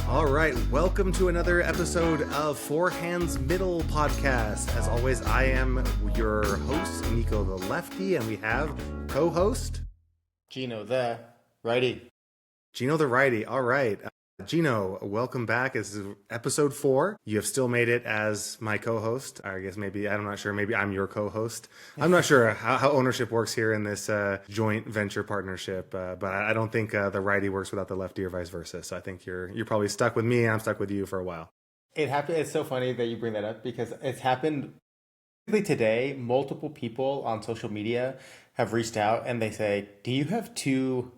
All right, welcome to another episode of Forehands Middle Podcast. As always, I am your host, Nico the Lefty, and we have co-host Gino the Righty. Gino the Righty. All right. Gino, welcome back. This is episode 4. You have still made it as my co-host. I guess maybe, I'm not sure, maybe I'm your co-host. I'm not sure how ownership works here in this joint venture partnership, but I don't think the righty works without the lefty or vice versa. So I think you're probably stuck with me and I'm stuck with you for a while. It happened. It's so funny that you bring that up because it's happened today. Multiple people on social media have reached out and they say, "Do you have two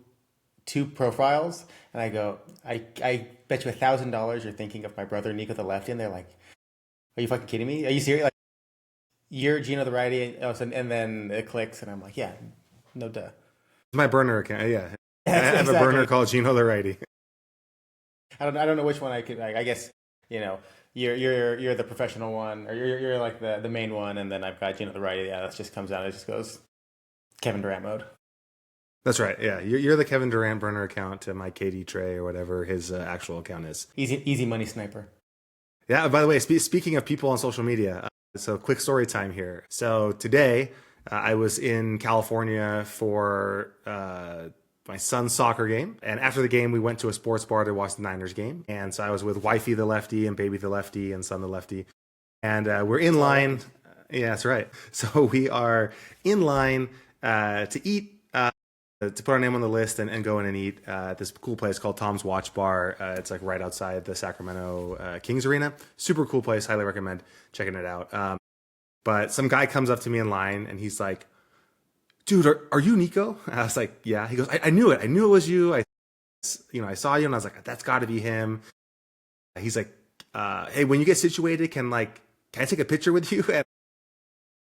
profiles?" And I go, I bet you $1,000 you're thinking of my brother Nico the Lefty. And they're like, "Are you fucking kidding me? Are you serious? Like, you're Gino the Righty?" And then it clicks, and I'm like, "Yeah, no duh." My burner account, yeah. I have Exactly. a burner called Gino the Righty. I don't know which one I could. I guess you're the professional one, or you're like the main one, and then I've got Gino the Righty. Yeah, that just comes out. It just goes Kevin Durant mode. That's right. Yeah, you're the Kevin Durant burner account to my KD Trey or whatever his actual account is. Easy money sniper. Yeah. By the way, speaking of people on social media, so quick story time here. So today I was in California for my son's soccer game, and after the game we went to a sports bar to watch the Niners game. And so I was with wifey the Lefty and baby the Lefty and son the Lefty, and we're in line. Yeah, that's right. So we are in line to eat. To put our name on the list and go in and eat at this cool place called Tom's Watch Bar. It's like right outside the Sacramento Kings Arena. Super cool place. Highly recommend checking it out. But some guy comes up to me in line and he's like, "Dude, are you Nico?" I was like, "Yeah." He goes, I knew it. I knew it was you. I saw you and I was like, "That's got to be him." He's like, "Hey, when you get situated, can I take a picture with you?"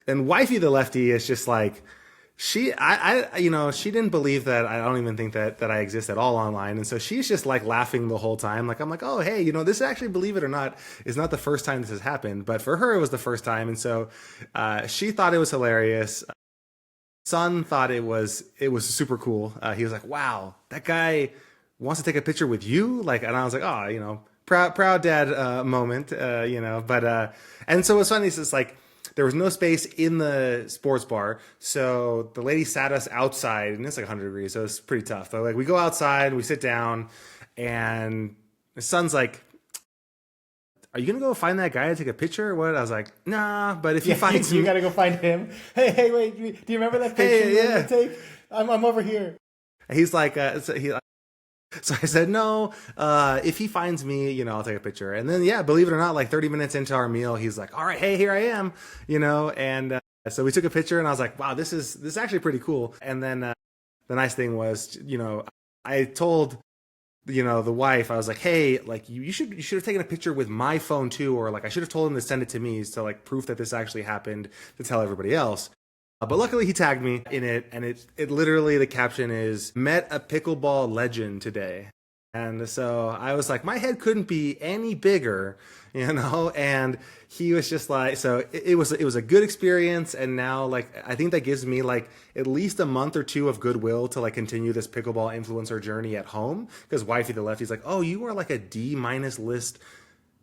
And wifey the Lefty is just like, she didn't believe that. I don't even think that I exist at all online. And so she's just like laughing the whole time. Like, I'm like, "Oh, hey, this actually, believe it or not, is not the first time this has happened." But for her, it was the first time. And so she thought it was hilarious. Son thought it was super cool. He was like, "Wow, that guy wants to take a picture with you." Like, and I was like, "Oh, proud dad moment, But and so what's funny is it's like, there was no space in the sports bar, so the lady sat us outside, and it's like 100 degrees, so it's pretty tough. But like, we go outside, we sit down, and the son's like, "Are you gonna go find that guy to take a picture or what?" I was like, "Nah, but if he finds you me, gotta go find him. Hey, wait, do you remember that picture you wanted to take? I'm over here." He's like, So I said, "No, if he finds me, I'll take a picture." And then, yeah, believe it or not, like 30 minutes into our meal, he's like, "All right, hey, here I am," and so we took a picture and I was like, "Wow, this is actually pretty cool." And then the nice thing was, I told, the wife, I was like, "Hey, like you should have taken a picture with my phone too, or like I should have told him to send it to me to like proof that this actually happened to tell everybody else." But luckily he tagged me in it, and it literally, the caption is, "Met a pickleball legend today." And so I was like, my head couldn't be any bigger, and he was just like, so it was a good experience. And now, like, I think that gives me like at least a month or two of goodwill to like continue this pickleball influencer journey at home. Because wifey the Lefty's like, "Oh, you are like a D- list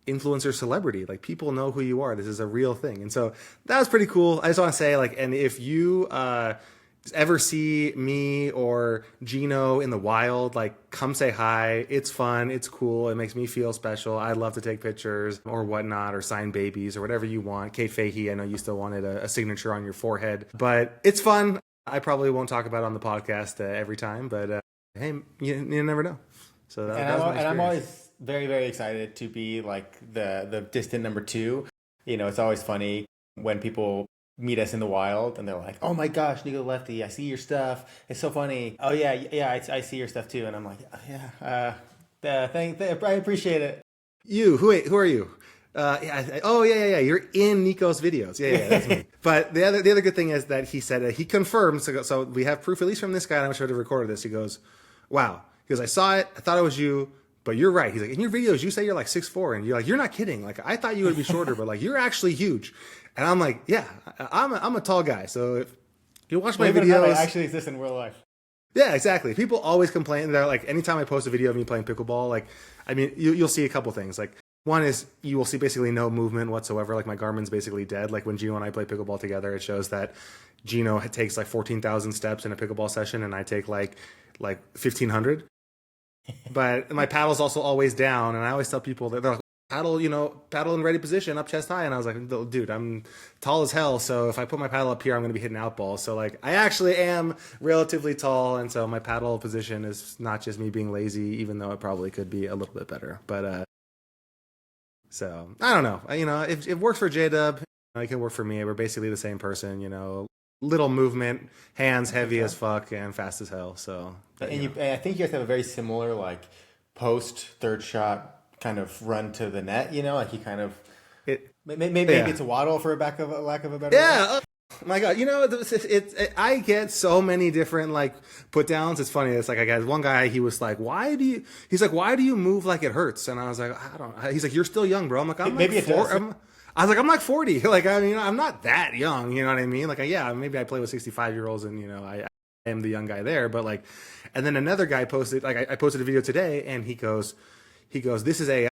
influencer celebrity. Like, people know who you are. This is a real thing." And so that was pretty cool. I just want to say, like, and if you ever see me or Gino in the wild, like, come say hi. It's fun. It's cool. It makes me feel special. I'd love to take pictures or whatnot, or sign babies or whatever you want. Kate Fahey, I know you still wanted a signature on your forehead, but it's fun. I probably won't talk about it on the podcast every time, but hey, you never know. So that was my experience. I'm always very, very excited to be like the distant number 2. It's always funny when people meet us in the wild and they're like, "Oh my gosh, Nico the Lefty, I see your stuff. It's so funny. Oh yeah, I see your stuff too." And I'm like, "Yeah, I appreciate it." Who are you? Yeah. You're in Nico's videos. Yeah, that's me. But the other good thing is that he said he confirmed. So we have proof, at least from this guy. And I'm sure to record this. He goes, "Wow." He goes, "I saw it. I thought it was you. But you're right." He's like, "In your videos, you say you're like 6'4", and you're like, you're not kidding. Like, I thought you would be shorter, but like, you're actually huge." And I'm like, "Yeah, I'm a tall guy. So if you watch my videos," I actually exist in real life. Yeah, exactly. People always complain. They're like, anytime I post a video of me playing pickleball, like, I mean, you'll see a couple things. Like, one is you will see basically no movement whatsoever. Like, my Garmin's basically dead. Like, when Gino and I play pickleball together, it shows that Gino takes like 14,000 steps in a pickleball session, and I take like 1,500. But my paddle's also always down, and I always tell people that they're like, paddle, paddle in ready position, up chest high, and I was like, dude, I'm tall as hell, so if I put my paddle up here, I'm going to be hitting out balls. So like, I actually am relatively tall, and so my paddle position is not just me being lazy, even though it probably could be a little bit better. But so I don't know, if it works for JDub, it can work for me. We're basically the same person, little movement, hands heavy as fuck and fast as hell. So And I think you guys have a very similar like post third shot kind of run to the net. Like you kind of it maybe it's a waddle for lack of a better word. My God, I get so many different like put downs. It's funny. It's like I got one guy. He was like, He's like, why do you move like it hurts? And I was like, I don't. He's like, you're still young, bro. I'm like, maybe like it does. I was like, I'm like 40. Like, I mean, I'm not that young. You know what I mean? Like, yeah, maybe I play with 65-year-olds, and I am the young guy there. But like, and then another guy posted, like, I posted a video today, and he goes, this is a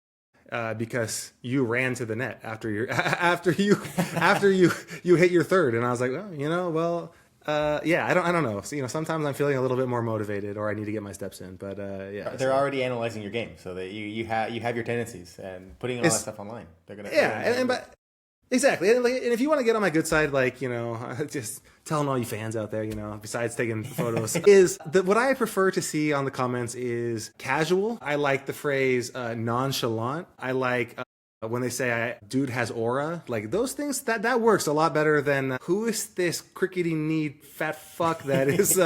because you ran to the net after you hit your third. And I was like, yeah, I don't know. So, sometimes I'm feeling a little bit more motivated, or I need to get my steps in. But yeah, they're already analyzing your game, so that you have your tendencies and putting all that stuff online. They're gonna but exactly. And if you want to get on my good side, like just telling all you fans out there, besides taking photos, what I prefer to see on the comments is casual. I like the phrase nonchalant. I like. When they say dude has aura, like those things, that works a lot better than who is this crickety-kneed fat fuck that is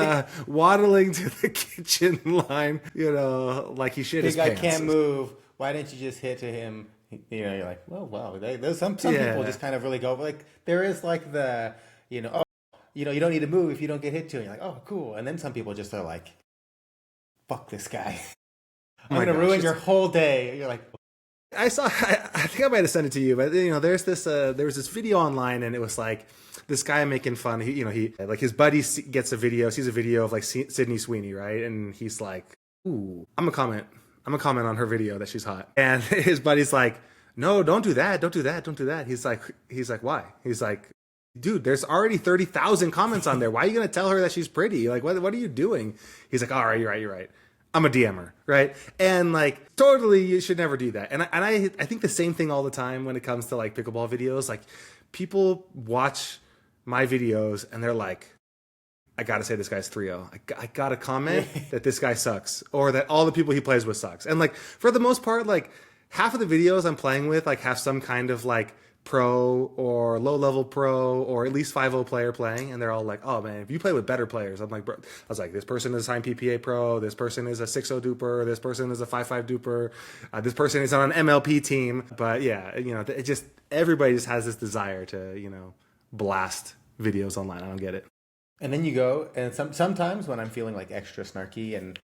waddling to the kitchen line, like he shit his pants. Big guy can't move. Why didn't you just hit to him? You're like, well, wow. There's some people just kind of really go like there is like the you don't need to move if you don't get hit to. And you're like, oh, cool. And then some people just are like, fuck this guy. I'm gonna ruin your whole day. You're like. I think I might have sent it to you, but there was this video online, and it was like this guy making fun. He like his buddy sees a video of like Sydney Sweeney, right? And he's like, ooh, I'm gonna comment on her video that she's hot. And his buddy's like, no, don't do that. He's like, why? He's like, dude, there's already 30,000 comments on there. Why are you gonna tell her that she's pretty? Like, what are you doing? He's like, all right, you're right. I'm a DMer, right? And like, totally, you should never do that. And I think the same thing all the time when it comes to like pickleball videos. Like, people watch my videos and they're like, I gotta say this guy's 3-0. I gotta comment that this guy sucks, or that all the people he plays with sucks. And like, for the most part, like half of the videos I'm playing with like have some kind of like pro or low level pro or at least 5-0 player playing, and they're all like, oh man, if you play with better players. I'm like, bro, I was like, this person is a signed PPA pro, this person is a 6-0 duper, this person is a 5-5 duper, this person is on an MLP team. But yeah, it just, everybody just has this desire to blast videos online. I don't get it. And then you go, and sometimes when I'm feeling like extra snarky and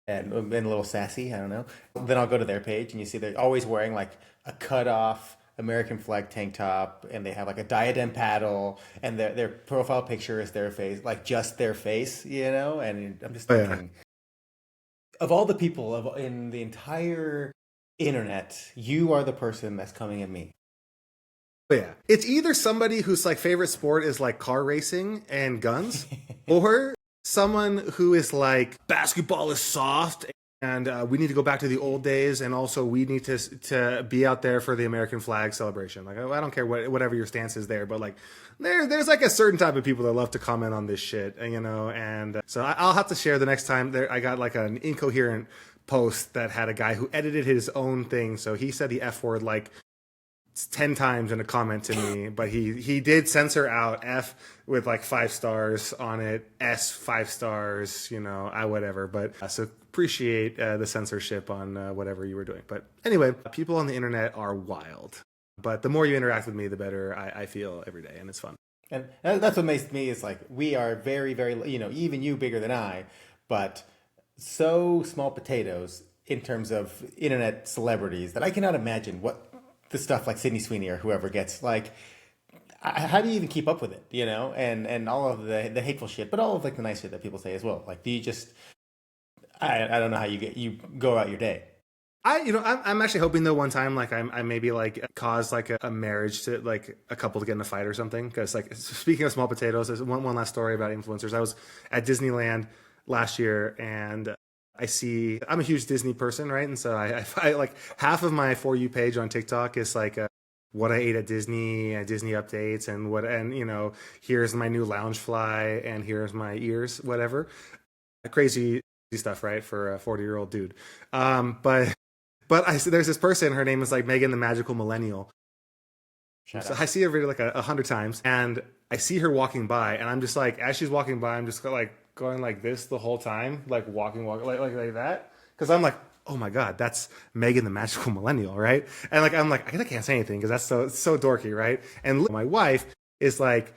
a little sassy, I don't know, then I'll go to their page, and you see they're always wearing like a cut off American flag tank top, and they have like a diadem paddle, and their profile picture is their face, like just their face, and I'm just thinking, of all the people in the entire internet, you are the person that's coming at me. Yeah, it's either somebody whose like favorite sport is like car racing and guns, or someone who is like, basketball is soft and we need to go back to the old days, and also we need to be out there for the American flag celebration. Like, I don't care whatever your stance is there, but like there's like a certain type of people that love to comment on this shit, and so I'll have to share the next time. I got like an incoherent post that had a guy who edited his own thing, so he said the F word like 10 times in a comment to me, but he did censor out F with like 5 stars on it, S 5 stars, whatever. But so appreciate the censorship on whatever you were doing. But anyway, people on the internet are wild. But the more you interact with me, the better I feel every day, and it's fun. And that's what makes me is like, we are very, very, even you bigger than I, but so small potatoes in terms of internet celebrities that I cannot imagine what the stuff like Sydney Sweeney or whoever gets. Like, how do you even keep up with it? And all of the hateful shit, but all of like the nice shit that people say as well. Like, do you just I don't know how you go out your day. I'm actually hoping though one time like I maybe like cause like a marriage to like a couple to get in a fight or something. Because like speaking of small potatoes, there's one last story about influencers. I was at Disneyland last year and I'm a huge Disney person, right? And so I like half of my For You page on TikTok is like what I ate at Disney, Disney updates, and here's my new lounge fly, and here's my ears, whatever, crazy stuff, right, for a 40-year-old dude. But there's this person. Her name is like Megan the Magical Millennial. Shut So up. I see her video like 100 times, and I see her walking by, and I'm just like, as she's walking by, I'm just like going like this the whole time, like walking, like that, because I'm like, oh my god, that's Megan the Magical Millennial, right? And like I'm like, I can't say anything because that's so dorky, right? And my wife is like,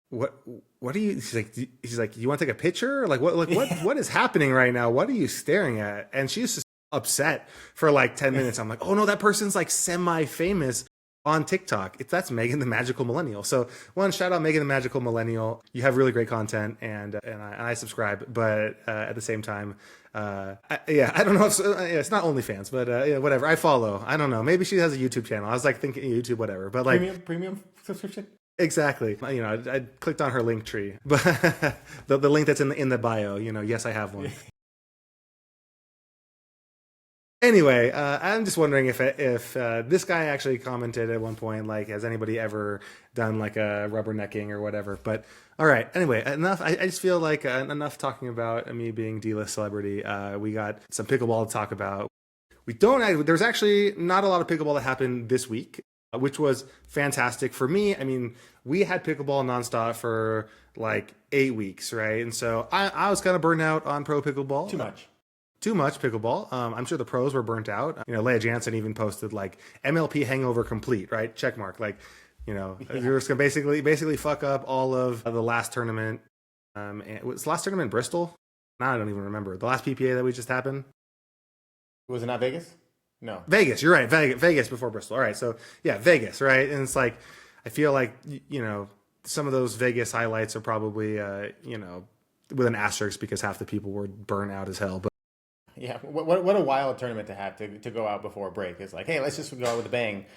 what what are you? She's like, you want to take a picture? Like what is happening right now? What are you staring at? And she's just upset for like 10 minutes. I'm like, oh no, that person's like semi-famous on TikTok. That's Megan the Magical Millennial. So one, shout out Megan the Magical Millennial. You have really great content, and I subscribe. But at the same time, I don't know if it's not OnlyFans, but yeah, whatever. I follow. I don't know. Maybe she has a YouTube channel. I was like thinking YouTube, whatever. But like Premium subscription. exactly. I clicked on her link tree, but the link that's in the bio. Yes, I have one. Anyway, I'm just wondering if this guy actually commented at one point, like, has anybody ever done like a rubbernecking or whatever? But all right. Anyway, enough. I just feel like enough talking about me being D-list celebrity. We got some pickleball to talk about. We don't. There's actually not a lot of pickleball that happened this week, which was fantastic for me. I mean, we had pickleball nonstop for like 8 weeks, right? And so I was kind of burned out on pro pickleball. Too much pickleball. I'm sure the pros were burnt out. Leia Jansen even posted like MLP hangover complete, right? Check mark. Like, you're just gonna basically fuck up all of the last tournament. Was the last tournament Bristol? No, I don't even remember. The last PPA that we just happened. Was it not Vegas? No. Vegas. You're right. Vegas before Bristol. All right. So yeah, Vegas, right? And it's like, I feel like some of those Vegas highlights are probably with an asterisk because half the people were burnt out as hell. But Yeah, what a wild tournament to have to go out before a break. It's like, hey, let's just go out with a bang.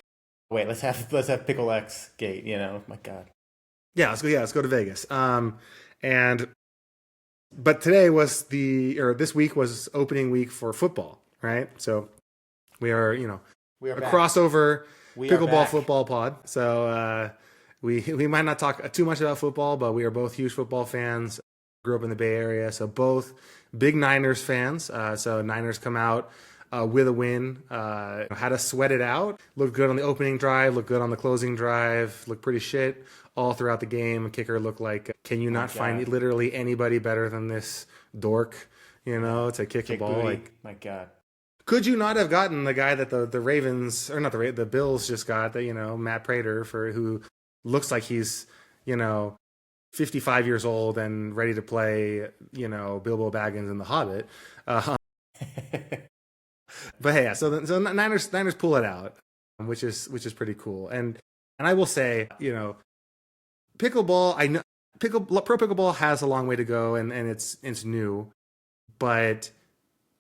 Wait, let's have Pickle X Gate. My God. Yeah, let's go. Yeah, let's go to Vegas. But today was this week was opening week for football, right? So we are We are a back. crossover We are pickleball back. football pod. So we might not talk too much about football, but we are both huge football fans. Grew up in the Bay Area, so both big Niners fans. So Niners come out with a win. Had to sweat it out. Looked good on the opening drive. Looked good on the closing drive. Looked pretty shit all throughout the game. Kicker looked like, can you not find literally anybody better than this dork? To kick the ball. Booty. Like, My God. could you not have gotten the guy that the Ravens, or not the Bills just got, Matt Prater, who looks like he's 55 years old and ready to play, Bilbo Baggins in The Hobbit. But hey, yeah, so Niners pull it out, which is pretty cool. And I will say, pickleball, I know pro pickleball has a long way to go, and it's new, but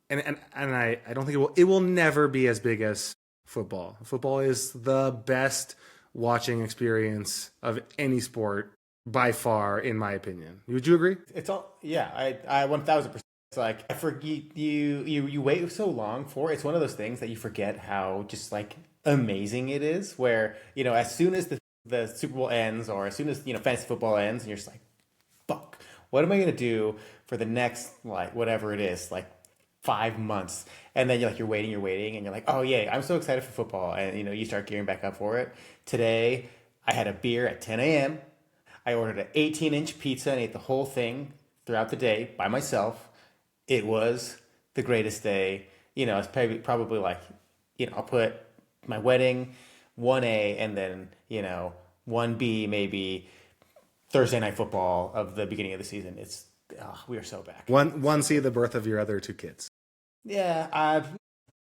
and I don't think it will never be as big as football. Football is the best watching experience of any sport by far, in my opinion. Would you agree? It's all yeah. I 1,000%. It's like I forget you wait so long for. It's one of those things that you forget how just like amazing it is. Where as soon as the Super Bowl ends, or as soon as fantasy football ends, and you're just like, fuck, what am I gonna do for the next like whatever it is, like 5 months? And then you're waiting, and you're like, oh yeah, I'm so excited for football, and you start gearing back up for it. Today, I had a beer at 10 a.m. I ordered an 18-inch pizza and ate the whole thing throughout the day by myself. It was the greatest day. It's probably like, I'll put my wedding 1A, and then 1B maybe Thursday night football of the beginning of the season. We are so back. One C, the birth of your other two kids. Yeah,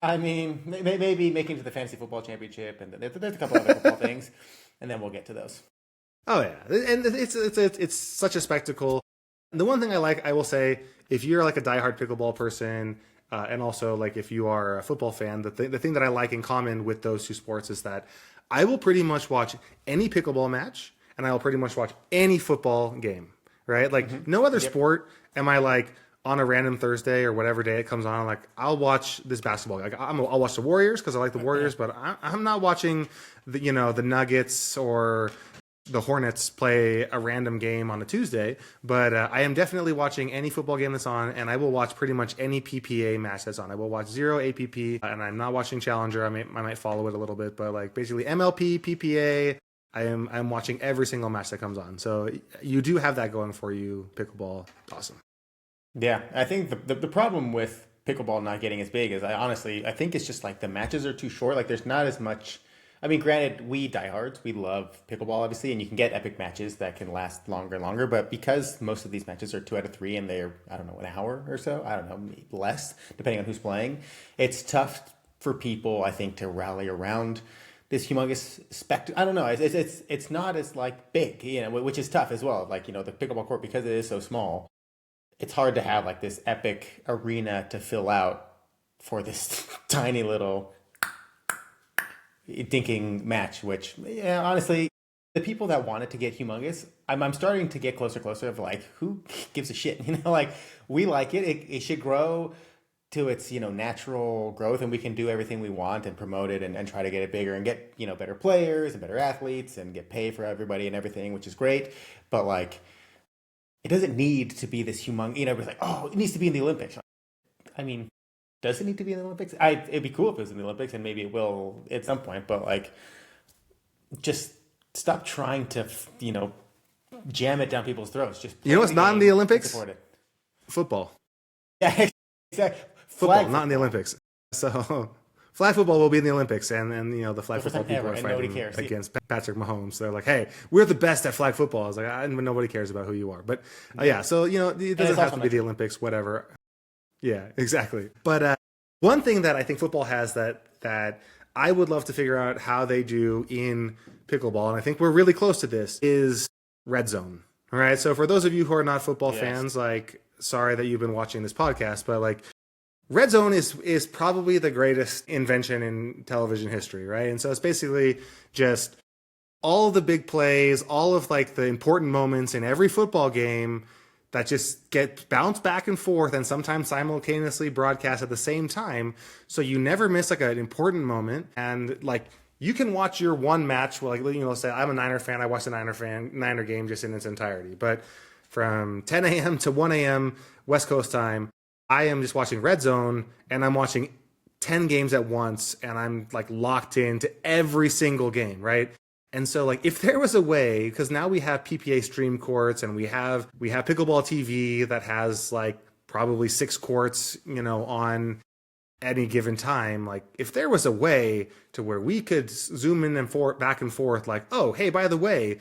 I mean, maybe making it to the fantasy football championship, and there's a couple other football things, and then we'll get to those. Oh yeah, and it's such a spectacle. The one thing I will say, if you're like a diehard pickleball person, and also like if you are a football fan, the thing that I like in common with those two sports is that I will pretty much watch any pickleball match, and I will pretty much watch any football game. Right? Like no other Yep. sport am I like on a random Thursday or whatever day it comes on. Like I'll watch this basketball. Like I'll watch the Warriors because I like the Warriors, but I'm not watching the Nuggets or the Hornets play a random game on a Tuesday, but I am definitely watching any football game that's on, and I will watch pretty much any PPA match that's on. I will watch zero APP, and I'm not watching Challenger. I might follow it a little bit, but like basically MLP, PPA, I'm watching every single match that comes on. So you do have that going for you, pickleball. Awesome. Yeah, I think the problem with pickleball not getting as big is I think it's just like the matches are too short. Like there's not as much. I mean, granted, we diehards, we love pickleball, obviously, and you can get epic matches that can last longer and longer. But because most of these matches are 2 out of 3 and they're, I don't know, an hour or so, I don't know, less, depending on who's playing, it's tough for people, I think, to rally around this humongous spectacle. I don't know. It's not as like big, which is tough as well. Like, the pickleball court, because it is so small, it's hard to have like this epic arena to fill out for this tiny little dinking match, which, yeah, honestly, the people that want it to get humongous, I'm starting to get closer of like, who gives a shit? Like we like it. It should grow to its, natural growth, and we can do everything we want and promote it and try to get it bigger and get, better players and better athletes and get paid for everybody and everything, which is great. But like, it doesn't need to be this humongous, it's like, oh, it needs to be in the Olympics. I mean, does it need to be in the Olympics? It'd be cool if it was in the Olympics, and maybe it will at some point. But like, just stop trying to, jam it down people's throats. Just You know what's not in the Olympics? Support it. Football. Yeah, exactly. Football, not in the Olympics. So flag football will be in the Olympics, and the flag For football some people ever, are and nobody fighting cares. against Patrick Mahomes. They're like, hey, we're the best at flag football. I was like, nobody cares about who you are. But yeah, so it doesn't have to be the Olympics, whatever. Yeah, exactly. But one thing that I think football has that I would love to figure out how they do in pickleball, and I think we're really close to this, is red zone. All right. So for those of you who are not football fans, like, sorry that you've been watching this podcast, but like, red zone is probably the greatest invention in television history, right? And so it's basically just all the big plays, all of like the important moments in every football game that just get bounced back and forth and sometimes simultaneously broadcast at the same time. So you never miss like an important moment. And like, you can watch your one match, well, like, say I'm a Niner fan, I watch the Niner game just in its entirety. But from 10 a.m. to 1 a.m. West Coast time, I am just watching Red Zone, and I'm watching 10 games at once, and I'm like locked into every single game, right? And so like, if there was a way, because now we have PPA stream courts, and we have Pickleball TV that has like probably 6 courts, on any given time. Like, if there was a way to where we could zoom in and back and forth, like, oh, hey, by the way,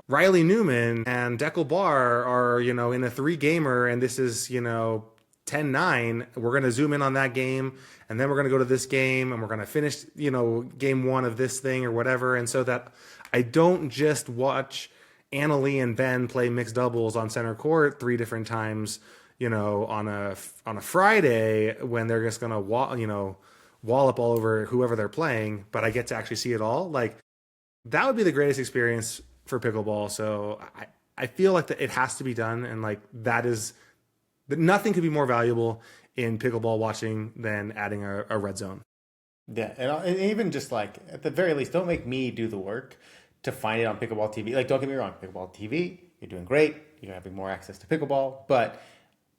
Riley Newman and Deckel Barr are, in a 3-gamer, and this is, 10-9, we're going to zoom in on that game, and then we're going to go to this game, and we're going to finish, game 1 of this thing or whatever. And so that I don't just watch Annalie and Ben play mixed doubles on center court 3 different times, on a Friday when they're just going to wallop all over whoever they're playing, but I get to actually see it all. Like, that would be the greatest experience for pickleball. So I feel like that it has to be done, and like, that nothing could be more valuable in pickleball watching than adding a red zone. Yeah, and even just like, at the very least, don't make me do the work to find it on Pickleball TV. Like, don't get me wrong, Pickleball TV, you're doing great. You're having more access to pickleball, but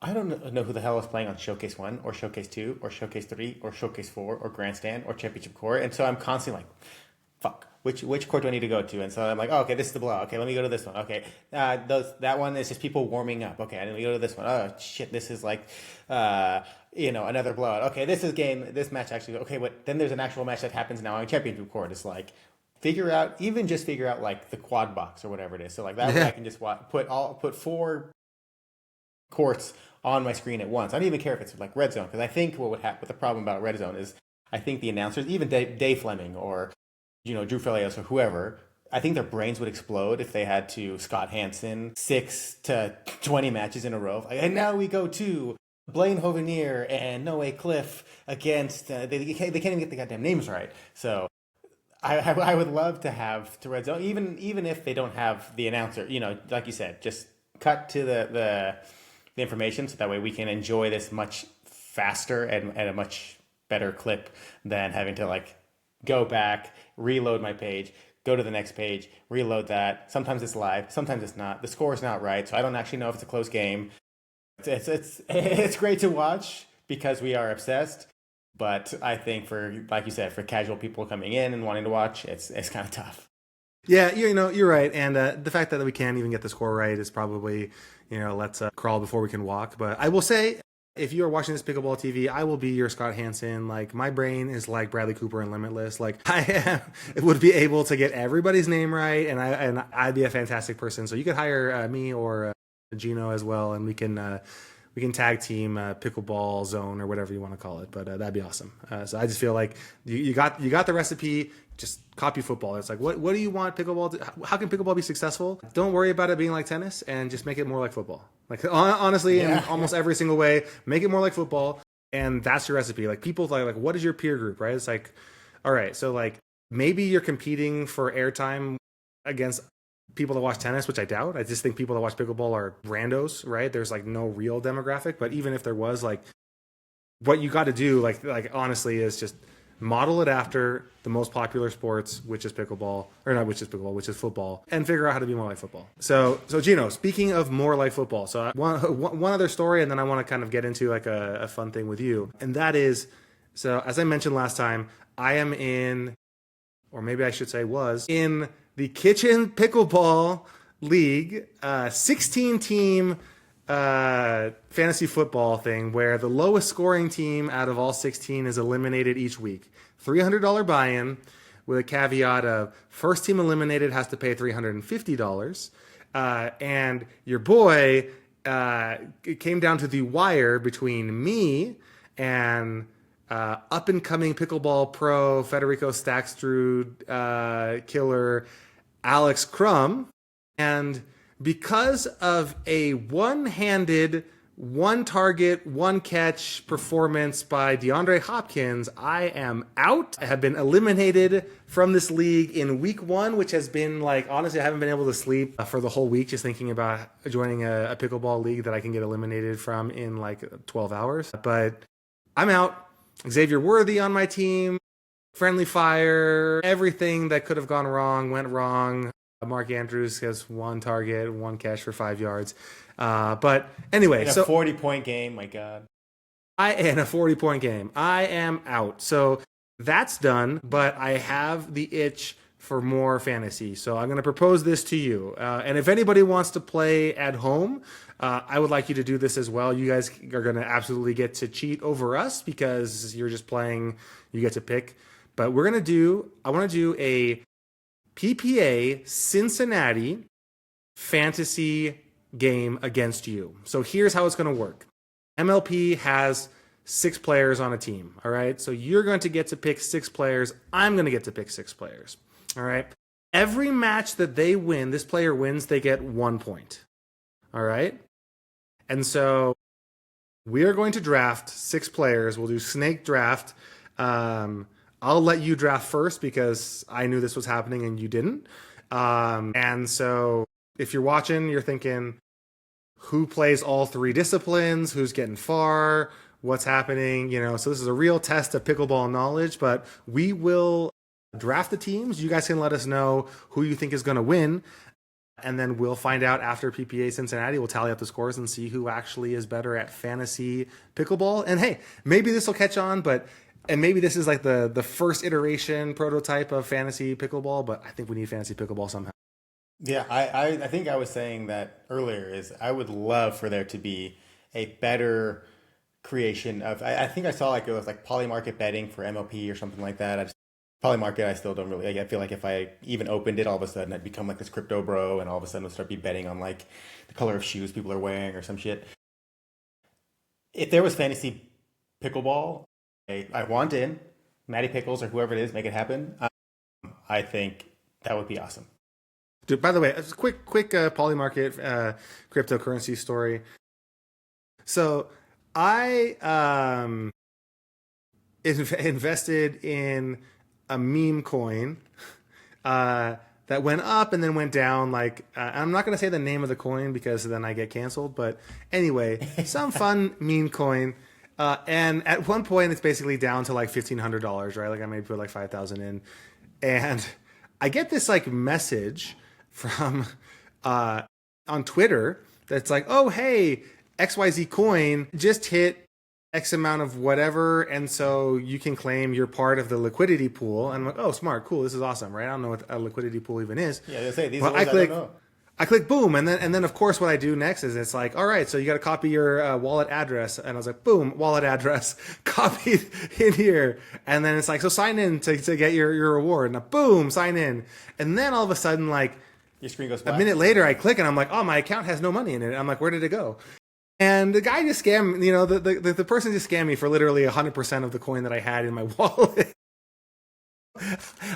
I don't know who the hell is playing on Showcase 1 or Showcase 2 or Showcase 3 or Showcase 4 or Grandstand or Championship Court. And so I'm constantly like, fuck, which court do I need to go to? And so I'm like, oh, okay, this is the blowout. Okay, let me go to this one. Okay, that one is just people warming up. Okay, I need to go to this one. Oh, shit, this is like, another blowout. Okay, this match actually, okay, but then there's an actual match that happens now on Championship Court. It's like, figure out like the quad box or whatever it is. So like that way I can just put 4 courts on my screen at once. I don't even care if it's like red zone, because I think what would happen with the problem about red zone is I think the announcers, even Dave Fleming or Drew Felios or whoever, I think their brains would explode if they had to Scott Hansen 6 to 20 matches in a row. And now we go to Blaine Hovenier and Noe Cliff against, they can't even get the goddamn names right. So I would love to have to Red Zone, even if they don't have the announcer, like you said, just cut to the information so that way we can enjoy this much faster and at a much better clip than having to like go back, reload my page, go to the next page, reload that. Sometimes it's live, sometimes it's not. The score is not right, so I don't actually know if it's a close game. It's great to watch because we are obsessed. But I think for, like you said, for casual people coming in and wanting to watch, it's kind of tough. Yeah, you're right. And the fact that we can't even get the score right is probably, let's crawl before we can walk. But I will say, if you are watching this Pickleball TV, I will be your Scott Hansen. Like, my brain is like Bradley Cooper in Limitless. Like, would be able to get everybody's name right, and I'd be a fantastic person. So you could hire me or Gino as well, and we can tag team Pickleball Zone or whatever you want to call it. But that'd be awesome. So I just feel like you got the recipe. Just copy football. It's like, what do you want pickleball to, how can pickleball be successable? Don't worry about it being like tennis and just make it more like football. Like, honestly, in almost every single way, make it more like football. And that's your recipe. Like, people like, what is your peer group, right? It's like, all right, so like maybe you're competing for airtime against people that watch tennis, which I doubt. I just think people that watch pickleball are randos, right? There's like no real demographic. But even if there was, like, what you got to do, like honestly, is just model it after the most popular sports, which is pickleball, or not which is pickleball, which is football, and figure out how to be more like football. So Gino, speaking of more like football, so one other story, and then I want to kind of get into like a fun thing with you, and that is, so as I mentioned last time, I am in, or maybe I should say was, in the Kitchen Pickleball League, 16-team fantasy football thing where the lowest scoring team out of all 16 is eliminated each week. $300 buy-in with a caveat of first team eliminated has to pay $350. And your boy, it came down to the wire between me and up-and-coming pickleball pro Federico Stackstrud killer Alex Crum. And because of a one-handed, one-target, one-catch performance by DeAndre Hopkins, I am out. I have been eliminated from this league in week 1, which has been like, honestly, I haven't been able to sleep for the whole week just thinking about joining a pickleball league that I can get eliminated from in like 12 hours. But I'm out. Xavier Worthy on my team. Friendly fire. Everything that could have gone wrong went wrong. Mark Andrews has one target, one catch for 5 yards. But anyway, in a 40-point game, my God. In a 40-point game, I am out. So that's done, but I have the itch for more fantasy. So I'm going to propose this to you. And if anybody wants to play at home, I would like you to do this as well. You guys are going to absolutely get to cheat over us because you're just playing, you get to pick. But I want to do a PPA Cincinnati fantasy game against you. So here's how it's going to work. MLP has 6 players on a team. All right. So you're going to get to pick 6 players. I'm going to get to pick 6 players. All right. Every match that they win, this player wins, they get 1 point. All right. And so we are going to draft 6 players. We'll do snake draft. I'll let you draft first because I knew this was happening and you didn't. And so if you're watching, you're thinking, who plays all 3 disciplines? Who's getting far? What's happening? So this is a real test of pickleball knowledge, but we will draft the teams. You guys can let us know who you think is going to win. And then we'll find out after PPA Cincinnati. We'll tally up the scores and see who actually is better at fantasy pickleball. And hey, maybe this will catch on, and maybe this is like the first iteration prototype of fantasy pickleball, but I think we need fantasy pickleball somehow. Yeah, I think I was saying that earlier is I would love for there to be a better creation of, I think I saw like it was like polymarket betting for MLP or something like that. Polymarket, I still don't really, I feel like if I even opened it, all of a sudden I'd become like this crypto bro and all of a sudden I'd start be betting on like the color of shoes people are wearing or some shit. If there was fantasy pickleball, I want in Matty Pickles or whoever it is, make it happen. I think that would be awesome. Dude, by the way, a quick Polymarket cryptocurrency story. So I invested in a meme coin that went up and then went down. Like I'm not going to say the name of the coin because then I get canceled. But anyway, some fun meme coin. And at one point, it's basically down to like $1,500, right? Like I maybe put like 5,000 in, and I get this like message from on Twitter that's like, oh hey, XYZ coin just hit X amount of whatever, and so you can claim you're part of the liquidity pool. And I'm like, oh, smart, cool, this is awesome, right? I don't know what a liquidity pool even is. Yeah, they say these but are words I don't know. I click boom, and then of course what I do next is it's like, all right, so you got to copy your wallet address, and I was like, boom, wallet address copied in here, and then it's like, so sign in to get your reward, and boom, sign in, and then all of a sudden like Your screen goes black. a minute later I click and I'm like, oh, my account has no money in it. I'm like, where did it go? And the guy just scammed, the person just scammed me for literally 100% of the coin that I had in my wallet.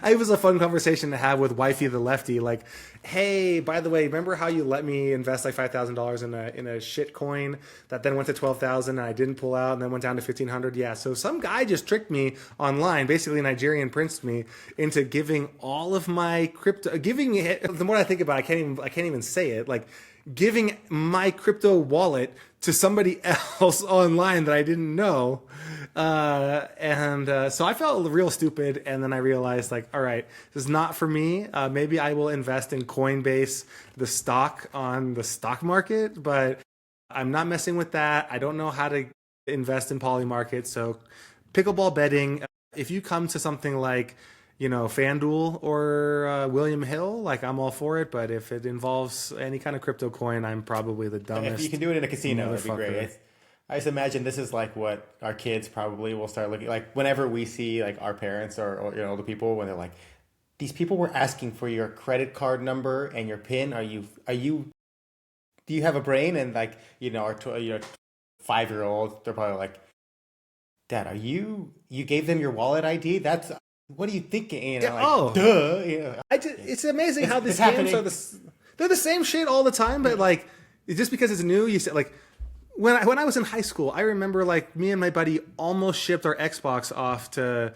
It was a fun conversation to have with Wifey the Lefty. Like, hey, by the way, remember how you let me invest like $5,000 in a shit coin that then went to 12,000 and I didn't pull out and then went down to 1,500? Yeah. So some guy just tricked me online, basically Nigerian princed me into giving all of my crypto. Giving it. The more I think about it, I can't even say it. Like giving my crypto wallet to somebody else online that I didn't know. So I felt real stupid. And then I realized like, all right, this is not for me. Maybe I will invest in Coinbase, the stock on the stock market, but I'm not messing with that. I don't know how to invest in Polymarket. So pickleball betting, if you come to something like, FanDuel or William Hill, like I'm all for it. But if it involves any kind of crypto coin, I'm probably the dumbest. If you can do it in a casino, that'd be great. I just imagine this is like what our kids probably will start looking like whenever we see like our parents or older people when they're like, these people were asking for your credit card number and your PIN. Do you have a brain? And like our 5-year-old, they're probably like, Dad, you gave them your wallet ID? What are you thinking? Yeah, like, oh, duh. It's amazing how the scams are they're the same shit all the time, but like just because it's new, you said like when I was in high school, I remember like me and my buddy almost shipped our Xbox off to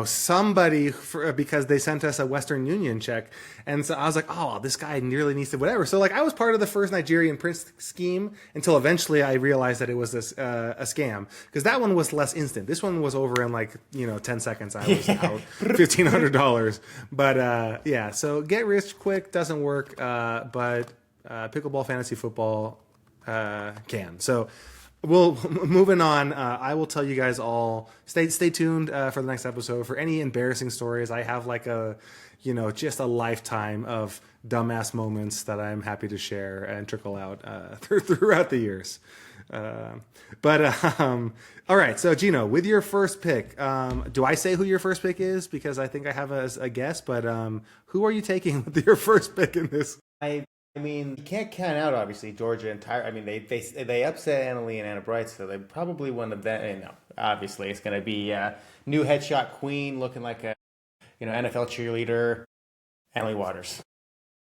somebody because they sent us a Western Union check, and so I was like, oh, this guy nearly needs to whatever. So like I was part of the first Nigerian prince scheme until eventually I realized that it was a scam because that one was less instant. This one was over in like 10 seconds. I was out $1,500. But yeah, so get rich quick doesn't work, but pickleball fantasy football can. So. Well, moving on, I will tell you guys all, stay tuned for the next episode for any embarrassing stories. I have like just a lifetime of dumbass moments that I'm happy to share and trickle out throughout the years. All right, so Gino, with your first pick, do I say who your first pick is? Because I think I have a guess, but who are you taking with your first pick in this? I mean, you can't count out obviously Georgia and Tyra. I mean, they upset Anna Lee and Anna Bright, so they probably one of them. Obviously, it's going to be new headshot queen, looking like a NFL cheerleader, Anna Lee Waters.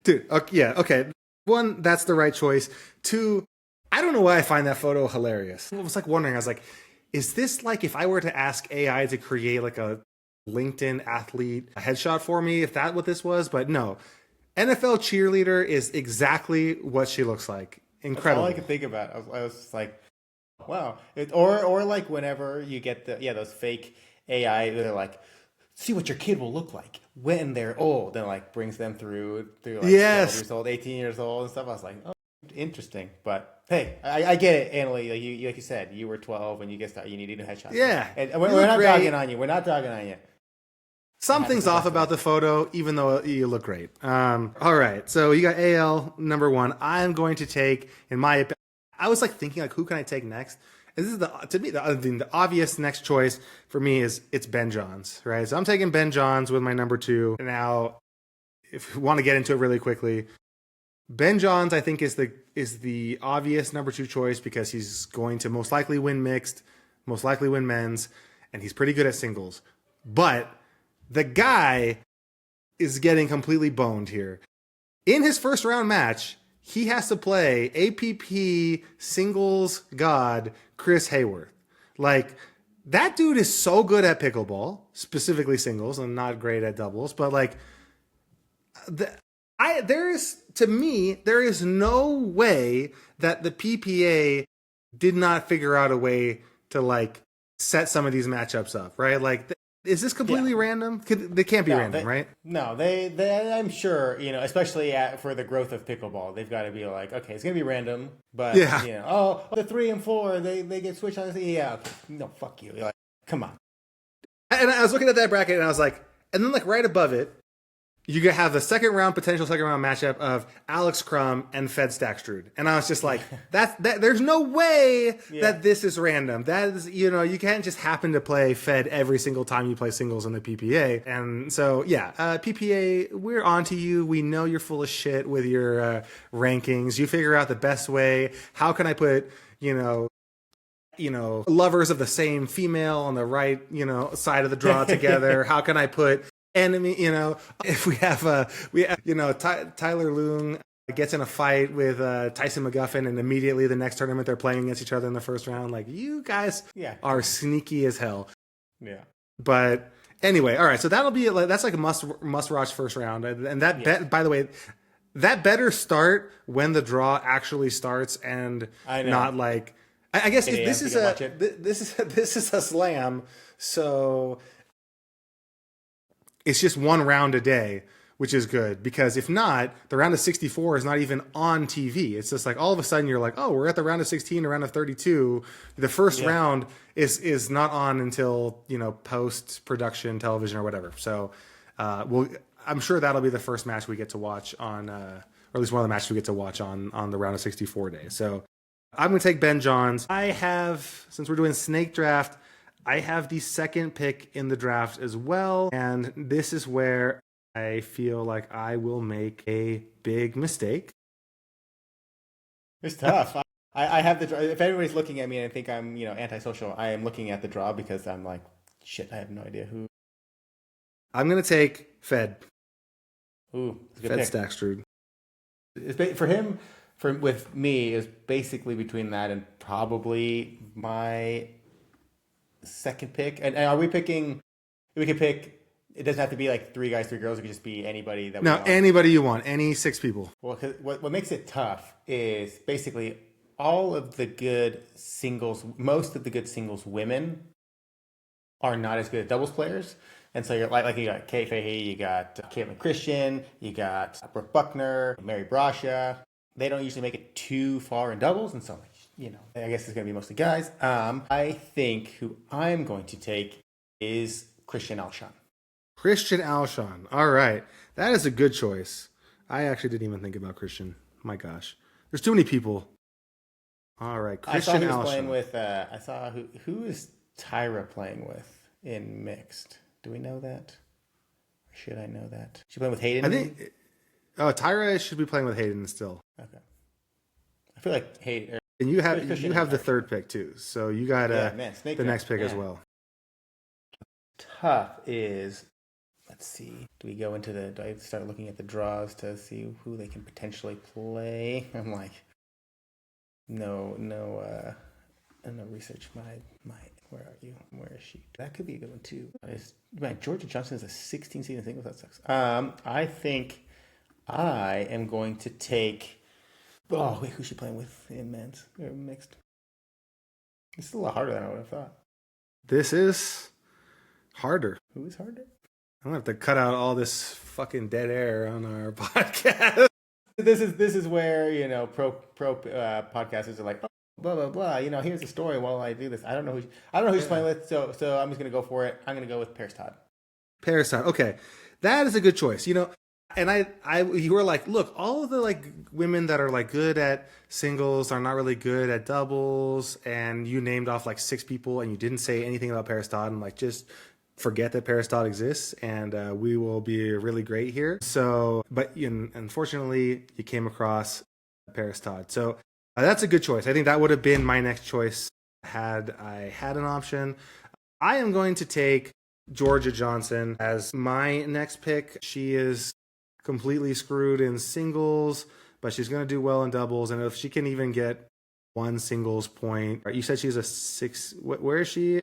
Dude, yeah, okay. One, that's the right choice. Two, I don't know why I find that photo hilarious. I was like wondering. I was like, is this like if I were to ask AI to create like a LinkedIn athlete headshot for me? If that what this was, but no. NFL cheerleader is exactly what she looks like. Incredible. That's all I could think about. I was just like, wow. Or like whenever you get those fake AI, they're like, see what your kid will look like when they're old, and like brings them through like 12 years old, 18 years old and stuff. I was like, oh, interesting. But hey, I get it, Annalie. Like you said, you were 12 when you get started. You needed a headshot. Yeah, and we're not dogging on you. We're not dogging on you. Something's off about the photo, even though you look great. All right, so you got AL number one. I'm going to take, in my opinion, I was like thinking like, who can I take next? And this is the obvious next choice for me it's Ben Johns, right? So I'm taking Ben Johns with my number two. Now, if you want to get into it really quickly, Ben Johns I think is the obvious number two choice because he's going to most likely win mixed, most likely win men's, and he's pretty good at singles, but the guy is getting completely boned here. In his first round match, he has to play APP singles god Chris Hayworth. Like, that dude is so good at pickleball, specifically singles, and not great at doubles. But like, there is no way that the PPA did not figure out a way to like set some of these matchups up, right? Like, is this completely random? They can't be random, right? No, they. I'm sure, especially for the growth of pickleball, they've got to be like, okay, it's gonna be random, but the 3 and 4, they get switched on. Yeah, okay. No, fuck you. You're like, come on. And I was looking at that bracket, and I was like, and then like right above it, you could have the potential second round matchup of Alex Crum and Fed Stackstrud. And I was just like, there's no way that this is random. That is, you can't just happen to play Fed every single time you play singles in the PPA. And so, PPA, we're on to you. We know you're full of shit with your rankings. You figure out the best way. How can I put, lovers of the same female on the right, side of the draw together? How can I put enemy, if we have Tyler Loong gets in a fight with Tyson McGuffin, and immediately the next tournament they're playing against each other in the first round. Like, you guys are sneaky as hell. Yeah. But anyway, all right. So that's like a must watch first round, and that by the way, that better start when the draw actually starts, and not like I guess this is a slam, so. It's just one round a day, which is good, because if not, the round of 64 is not even on TV. It's just like all of a sudden you're like, oh, we're at the round of 16, the round of 32. The first round is not on until, post-production television or whatever. So I'm sure that'll be the first match we get to watch on, or at least one of the matches we get to watch on the round of 64 day. So I'm going to take Ben Johns. Since we're doing snake draft, I have the second pick in the draft as well, and this is where I feel like I will make a big mistake. It's tough. I have the draw. If anybody's looking at me and I think I'm, antisocial, I am looking at the draw because I'm like, shit, I have no idea who. I'm going to take Fed. Ooh, it's a Fed good pick. Stackstrud. For him, with me, is basically between that and probably my second pick. And are we picking? We could pick. It doesn't have to be like 3 guys, 3 girls. It could just be anybody that. Anybody you want. Any 6 people. Well, what makes it tough is basically all of the good singles. Most of the good singles women are not as good at doubles players, and so you're like you got Kay Fahey, you got Caitlin Christian, you got Brooke Buckner, Mary Brasha. They don't usually make it too far in doubles, and so. I guess it's going to be mostly guys. I think who I'm going to take is Christian Alshon. Christian Alshon. All right. That is a good choice. I actually didn't even think about Christian. My gosh. There's too many people. All right. Christian Alshon. I saw he was playing with, I saw who is Tyra playing with in mixed? Do we know that? Or should I know that? She playing with Hayden? I think, Tyra should be playing with Hayden still. Okay. I feel like Hayden. And you have the third pick too, so you got the next pick as well. Tough is, let's see. Do I start looking at the draws to see who they can potentially play? I'm like, no research. Where are you? Where is she? That could be a good one too. Georgia Johnson is a 16 seed in singles. That sucks. I think I am going to take. Oh, wait, who's she playing with in men's or mixed? It's a lot harder than I would have thought. This is harder. Who is harder? I'm going to have to cut out all this fucking dead air on our podcast. This is where, pro podcasters are like, oh, blah, blah, blah. Here's the story while I do this. I don't know who she's playing with, so I'm just going to go for it. I'm going to go with Paris Todd. Paris Todd. Okay. That is a good choice. And you were like, look, all of the like women that are like good at singles are not really good at doubles, and you named off like 6 people, and you didn't say anything about Paris Todd. I'm like, just forget that Paris Todd exists, and we will be really great here. So, but unfortunately, you came across Paris Todd. So that's a good choice. I think that would have been my next choice had I had an option. I am going to take Georgia Johnson as my next pick. She is completely screwed in singles, but she's going to do well in doubles. And if she can even get one singles point, you said she's a six. Where is she?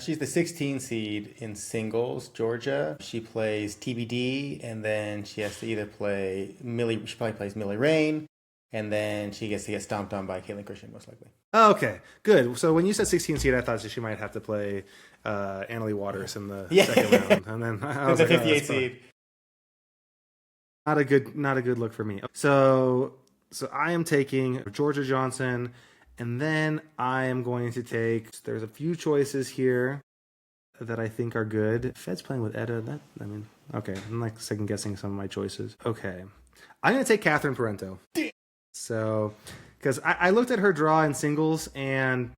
She's the 16 seed in singles, Georgia. She plays TBD, and then she has to either play Millie. She probably plays Millie Rain, and then she gets to get stomped on by Caitlin Christian, most likely. Oh, okay, good. So when you said 16 seed, I thought that she might have to play Annalie Waters in the second round, and then I was the like, 58 seed. Not a good look for me. So I am taking Georgia Johnson. And then I am going to take, there's a few choices here that I think are good. Fed's playing with Etta. Okay. I'm like second guessing some of my choices. Okay. I'm going to take Catherine Parento. So, because I looked at her draw in singles and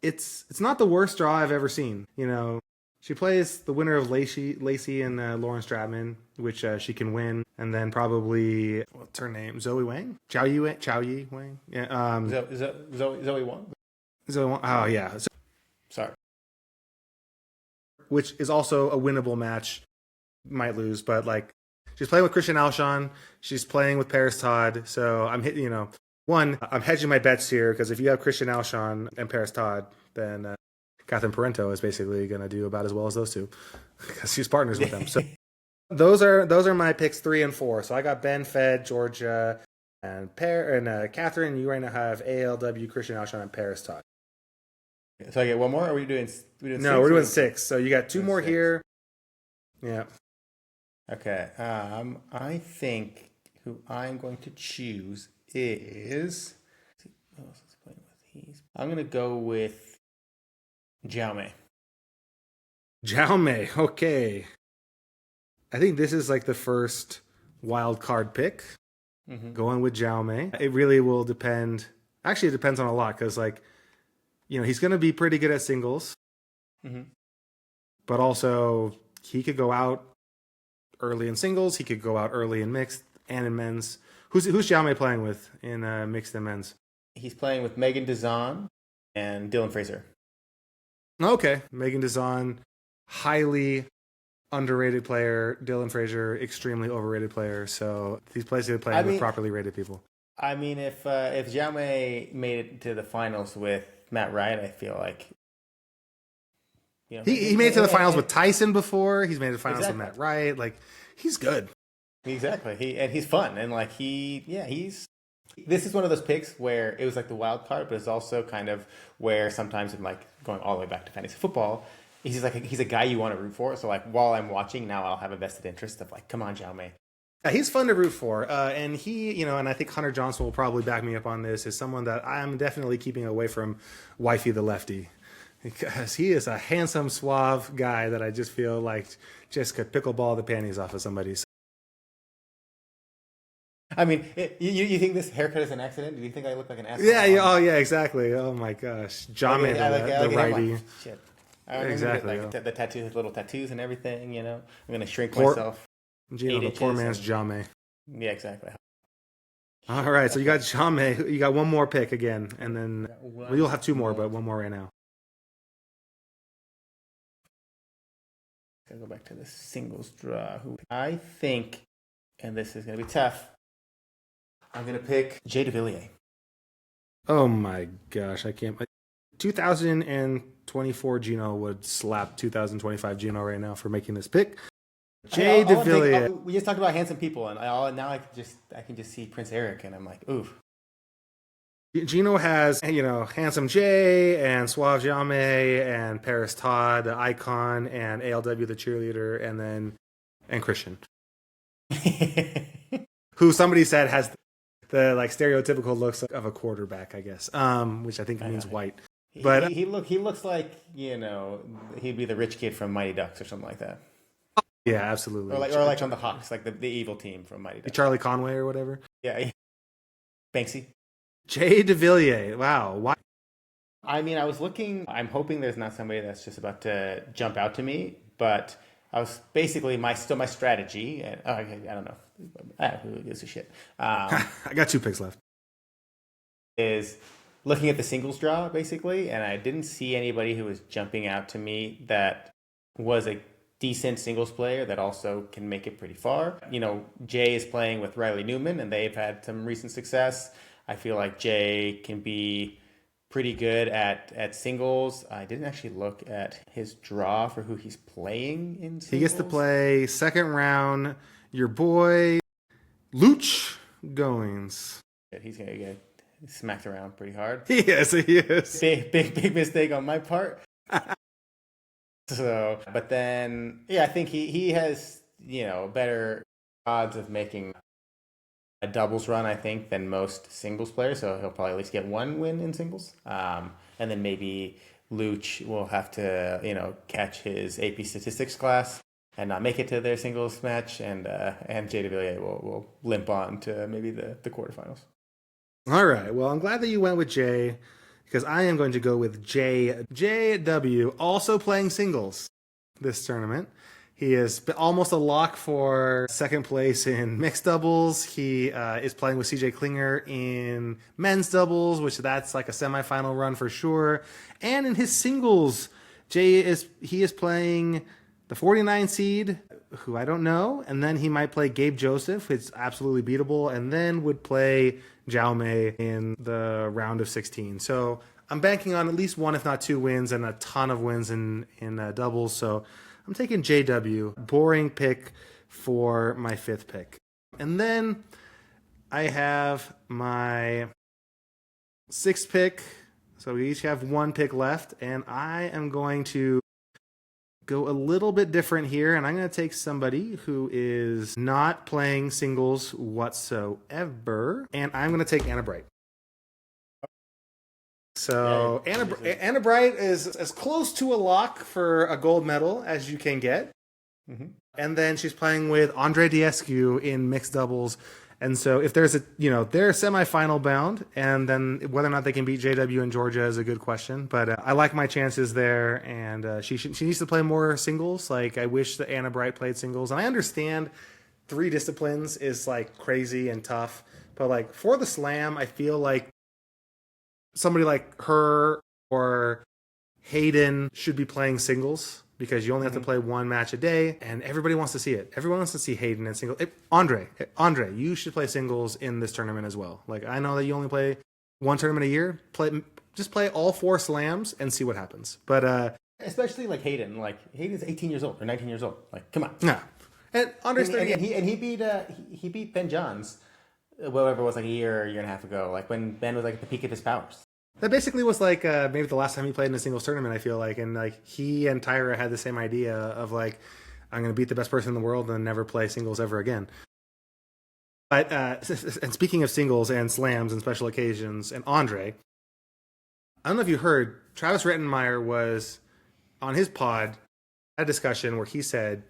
it's not the worst draw I've ever seen. You know, she plays the winner of Lacey and Lauren Stratman, which she can win. And then probably, what's her name? Zoe Wang? Chao Yi Wang? Yeah. Zoe Wang? Zoe Wang. Oh, yeah. Sorry. Which is also a winnable match. Might lose, but like, she's playing with Christian Alshon. She's playing with Paris Todd. So I'm hitting, I'm hedging my bets here because if you have Christian Alshon and Paris Todd, then Catherine Parento is basically going to do about as well as those two because she's partners with them. So those are my picks 3 and 4. So I got Ben, Fed, Georgia, and Catherine. You right now have ALW, Christian Alshon, and Paris Todd. So I get one more. Or are we doing? No, we're doing 6. So you got 2 more 6. Here. Yeah. Okay. I think who I'm going to choose is. Who else is playing with? I'm going to go with Jaume. Jaume. Okay. I think this is like the first wild card pick. Mm-hmm. Going with Jaume. It really will depend. Actually, it depends on a lot because, he's going to be pretty good at singles. Mm-hmm. But also, he could go out early in singles. He could go out early in mixed and in men's. Who's Jaume playing with in mixed and men's? He's playing with Megan Dazan and Dylan Fraser. Okay. Megan Dazan, highly underrated player. Dylan Fraser, extremely overrated player. So he's playing with properly rated people. I mean, if Jaume made it to the finals with Matt Wright, I feel like he made it to the finals with Tyson before. He's made it to the finals with Matt Wright. Like, he's good. Exactly. He's fun and he's. This is one of those picks where it was like the wild card, but it's also kind of where sometimes I'm like going all the way back to fantasy football. He's a guy you want to root for. So like while I'm watching now, I'll have a vested interest of like, come on, Jaume. Yeah, he's fun to root for. And he, and I think Hunter Johnson will probably back me up on this, is someone that I'm definitely keeping away from Wifey the Lefty. Because he is a handsome, suave guy that I just feel like just could pickleball the panties off of somebody. I mean, you think this haircut is an accident? Do you think I look like an asshole? Yeah. Oh, yeah, exactly. Oh, my gosh. Jaume, the righty. Like, shit. Exactly. Get, the tattoos, little tattoos and everything, I'm going to shrink myself. The poor man's Jaume. Yeah, exactly. All right, so you got Jaume. You got one more pick again, and then you'll have 2 more, but one more right now. Gotta go back to the singles draw. Who I think, and this is going to be tough, I'm going to pick Jay DeVilliers. Oh my gosh, I can't. 2024 Gino would slap 2025 Gino right now for making this pick. Jay DeVilliers. We just talked about handsome people, and now I can just see Prince Eric, and I'm like, oof. Gino has, Handsome Jay and Suave Jaume and Paris Todd, the icon, and ALW, the cheerleader, and Christian, who somebody said has the stereotypical looks of a quarterback, I guess, which I think means white. But he looks like he'd be the rich kid from Mighty Ducks or something like that. Yeah, absolutely. Or like on the Hawks, like the evil team from Mighty Ducks. Charlie Conway or whatever. Yeah. Banksy. Jay DeVilliers. Wow. Why? I mean, I was looking. I'm hoping there's not somebody that's just about to jump out to me, but I was basically my strategy. And, I don't know. Who gives a shit? I got 2 picks left. Is looking at the singles draw basically, and I didn't see anybody who was jumping out to me that was a decent singles player that also can make it pretty far. Jay is playing with Riley Newman, and they've had some recent success. I feel like Jay can be pretty good at singles. I didn't actually look at his draw for who he's playing in singles. He gets to play second round your boy Luch Goings. He's gonna get smacked around pretty hard. He is. Big mistake on my part. So, but then, yeah, I think he has, better odds of making a doubles run, I think, than most singles players. So he'll probably at least get one win in singles. And then maybe Luch will have to, catch his AP statistics class and not make it to their singles match. And Jay DeVilliers will limp on to maybe the quarterfinals. All right. Well, I'm glad that you went with Jay, because I am going to go with JW, also playing singles this tournament. He is almost a lock for second place in mixed doubles. He is playing with CJ Klinger in men's doubles, which that's like a semifinal run for sure. And in his singles, he is playing the 49 seed, who I don't know, and then he might play Gabe Joseph, who's absolutely beatable, and then would play Zhao Mei in the round of 16. So I'm banking on at least one, if not two wins, and a ton of wins in doubles. So I'm taking JW, boring pick for my fifth pick. And then I have my sixth pick. So we each have one pick left, and I am going to go a little bit different here, and I'm going to take somebody who is not playing singles whatsoever, and I'm going to take Anna Bright. So Anna Bright is as close to a lock for a gold medal as you can get. Mm-hmm. And then she's playing with Andre Diescu in mixed doubles. And so if there's they're semifinal bound, and then whether or not they can beat JW in Georgia is a good question. But I like my chances there, and she needs to play more singles. Like, I wish that Anna Bright played singles. And I understand 3 disciplines is like crazy and tough, but like for the slam, I feel like somebody like her or Hayden should be playing singles, because you only have to play one match a day, and everybody wants to see it. Everyone wants to see Hayden in singles. Andre, you should play singles in this tournament as well. Like, I know that you only play one tournament a year. Just play all 4 slams and see what happens. But especially like Hayden. Like, Hayden's 18 years old or 19 years old. Like, come on. Yeah. And Andre's 30. And he beat Ben Johns, whatever it was, like a year and a half ago. Like when Ben was like at the peak of his powers. That basically was like maybe the last time he played in a singles tournament, I feel like. And like he and Tyra had the same idea of like, I'm going to beat the best person in the world and never play singles ever again. But and speaking of singles and slams and special occasions and Andre, I don't know if you heard, Travis Rettenmeyer was on his pod, a discussion where he said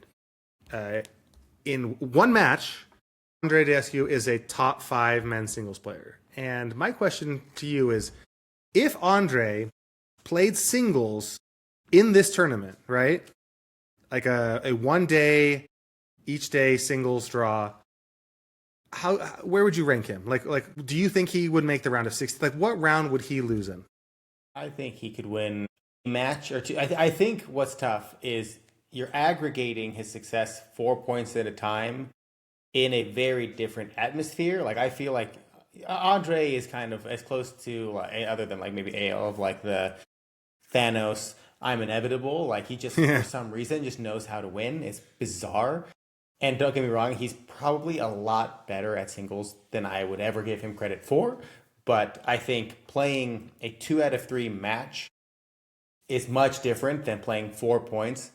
in one match, Andre Diescu is a top 5 men's singles player. And my question to you is, if Andre played singles in this tournament, right? Like a 1 day, each day singles draw, where would you rank him? Like, do you think he would make the round of 60? Like, what round would he lose in? I think he could win a match or two. I think what's tough is you're aggregating his success 4 points at a time in a very different atmosphere. Like, I feel like Andre is kind of as close to, other than like maybe AL, of like the Thanos, I'm inevitable. Like, he just, for some reason, just knows how to win. It's bizarre. And don't get me wrong, he's probably a lot better at singles than I would ever give him credit for. But I think playing a 2 out of 3 match is much different than playing 4 points,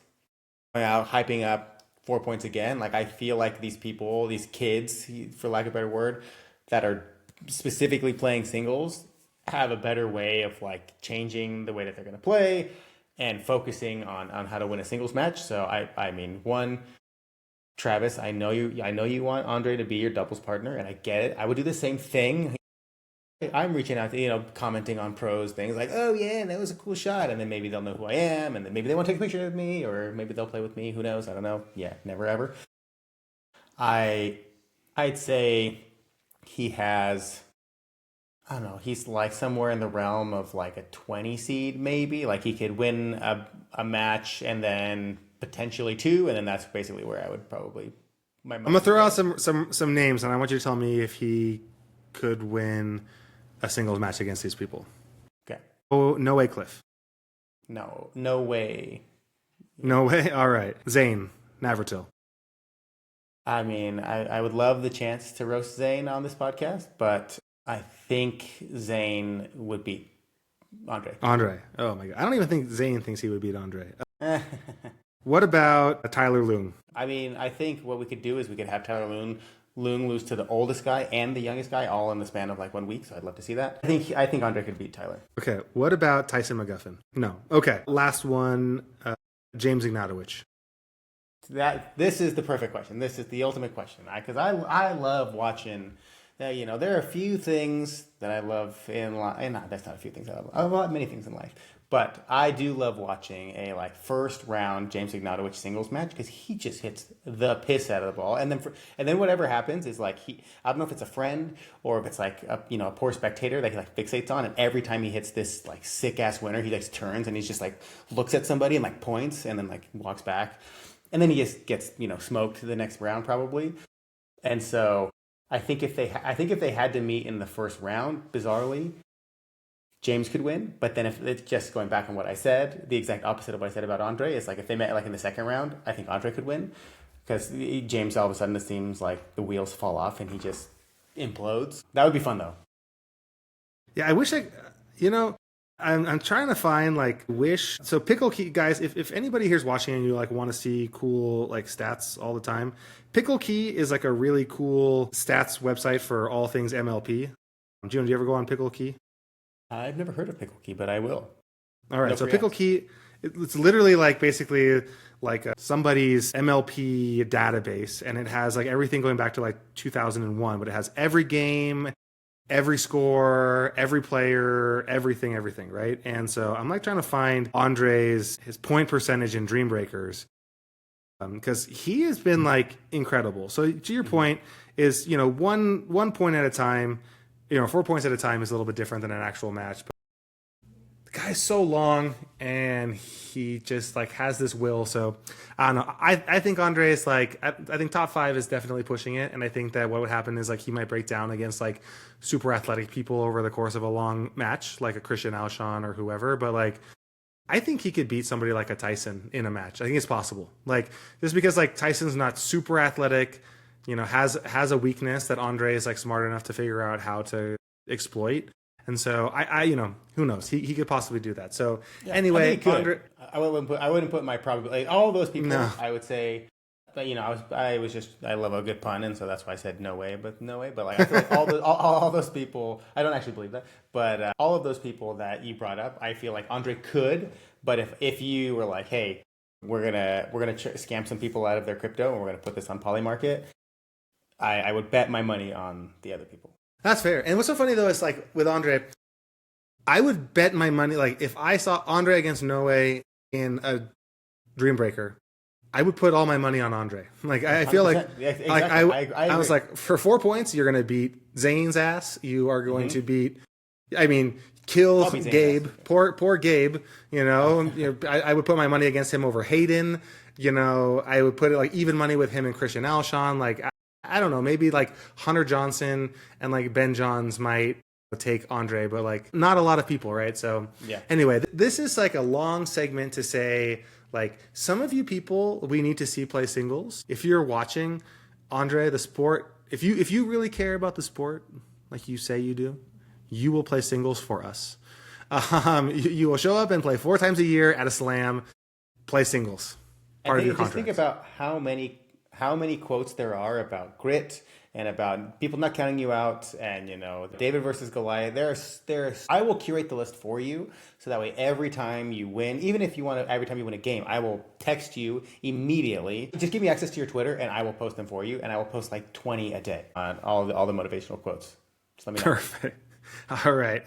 going out, hyping up 4 points again. Like, I feel like these people, these kids, for lack of a better word, that are specifically playing singles have a better way of like changing the way that they're going to play and focusing on how to win a singles match. So I mean, one, Travis, I know you want Andre to be your doubles partner, and I get it. I would do the same thing. I'm reaching out to, commenting on pros things like, oh yeah, that was a cool shot. And then maybe they'll know who I am. And then maybe they want to take a picture with me, or maybe they'll play with me. Who knows? I don't know. Yeah. Never, ever. I'd say he has, I don't know, he's like somewhere in the realm of like a 20 seed, maybe. Like, he could win a match and then potentially 2, and then that's basically where I would probably my I'm money gonna would throw go. out some names, and I want you to tell me if he could win a singles match against these people. Okay. Oh, no way, Cliff. No, no way. No way. All right, Zane Navratil. I mean, I would love the chance to roast Zayn on this podcast, but I think Zayn would beat Andre. Andre. Oh my god, I don't even think Zane thinks he would beat Andre. What about Tyler Loong? I mean, I think what we could do is we could have Tyler Loong lose to the oldest guy and the youngest guy all in the span of like 1 week. So I'd love to see that. I think Andre could beat Tyler. Okay, what about Tyson McGuffin? No. Okay, last one. James Ignatowicz. This is the perfect question. This is the ultimate question. Because I love watching. There are a few things that I love in life. And that's not a few things I love. I love many things in life. But I do love watching a first round James Ignatowicz singles match because he just hits the piss out of the ball, and then whatever happens is I don't know if it's a friend or if it's a poor spectator that he fixates on, and every time he hits this sick ass winner, he turns and he's just looks at somebody and points and then walks back, and then he just gets smoked the next round probably, and so I think if they had to meet in the first round, bizarrely, James could win, but then if it's just going back on what I said, the exact opposite of what I said about Andre is if they met in the second round, I think Andre could win because James all of a sudden it seems like the wheels fall off and he just implodes. That would be fun though. Yeah, I wish I'm trying to find wish. So Pickle Key guys, if anybody here's watching and you want to see cool stats all the time, Pickle Key is a really cool stats website for all things MLP. June, do you ever go on Pickle Key? I've never heard of Pickle Key, but I will. All right, so Pickle Key, it's literally basically somebody's MLP database, and it has everything going back to 2001, but it has every game, every score, every player, everything, right? And so I'm trying to find his point percentage in Dream Breakers, because he has been incredible. So to your point is, one point at a time. 4 points at a time is a little bit different than an actual match. But the guy's so long, and he just has this will. So I don't know. I think Andre is I think top 5 is definitely pushing it, and I think that what would happen is he might break down against super athletic people over the course of a long match, like a Christian Alshon or whoever. But I think he could beat somebody like a Tyson in a match. I think it's possible. Just because Tyson's not super athletic, has a weakness that Andre is smart enough to figure out how to exploit. And so I who knows? He could possibly do that. So yeah, anyway, Andre, I wouldn't put my probability. All those people, no. I would say, but I love a good pun, and so that's why I said no way. But I feel all those people, I don't actually believe that, but all of those people that you brought up, I feel Andre could. But if you were hey, we're gonna scam some people out of their crypto, and we're gonna put this on Polymarket, I would bet my money on the other people. That's fair. And what's so funny though is with Andre, I would bet my money if I saw Andre against Noe in a Dream Breaker, I would put all my money on Andre. I feel yeah, exactly. I was for 4 points, you're gonna beat Zane's ass. You are going to beat. I mean, kill Gabe. Poor Gabe. I would put my money against him over Hayden. I would put it even money with him and Christian Alshon. I don't know, maybe Hunter Johnson and Ben Johns might take Andre, but not a lot of people, right? So yeah. Anyway, this is a long segment to say some of you people we need to see play singles. If you're watching Andre, the sport, if you really care about the sport like you say you do, you will play singles for us. You will show up and play 4 times a year at a slam, play singles. Part of your contract. Just think about how many quotes there are about grit and about people not counting you out, and David versus Goliath. There's I will curate the list for you, so that way every time you win, even if you want to, every time you win a game, I will text you immediately. Just give me access to your Twitter, and I will post them for you, and I will post 20 a day on all the motivational quotes. Just let me know. Perfect. All right.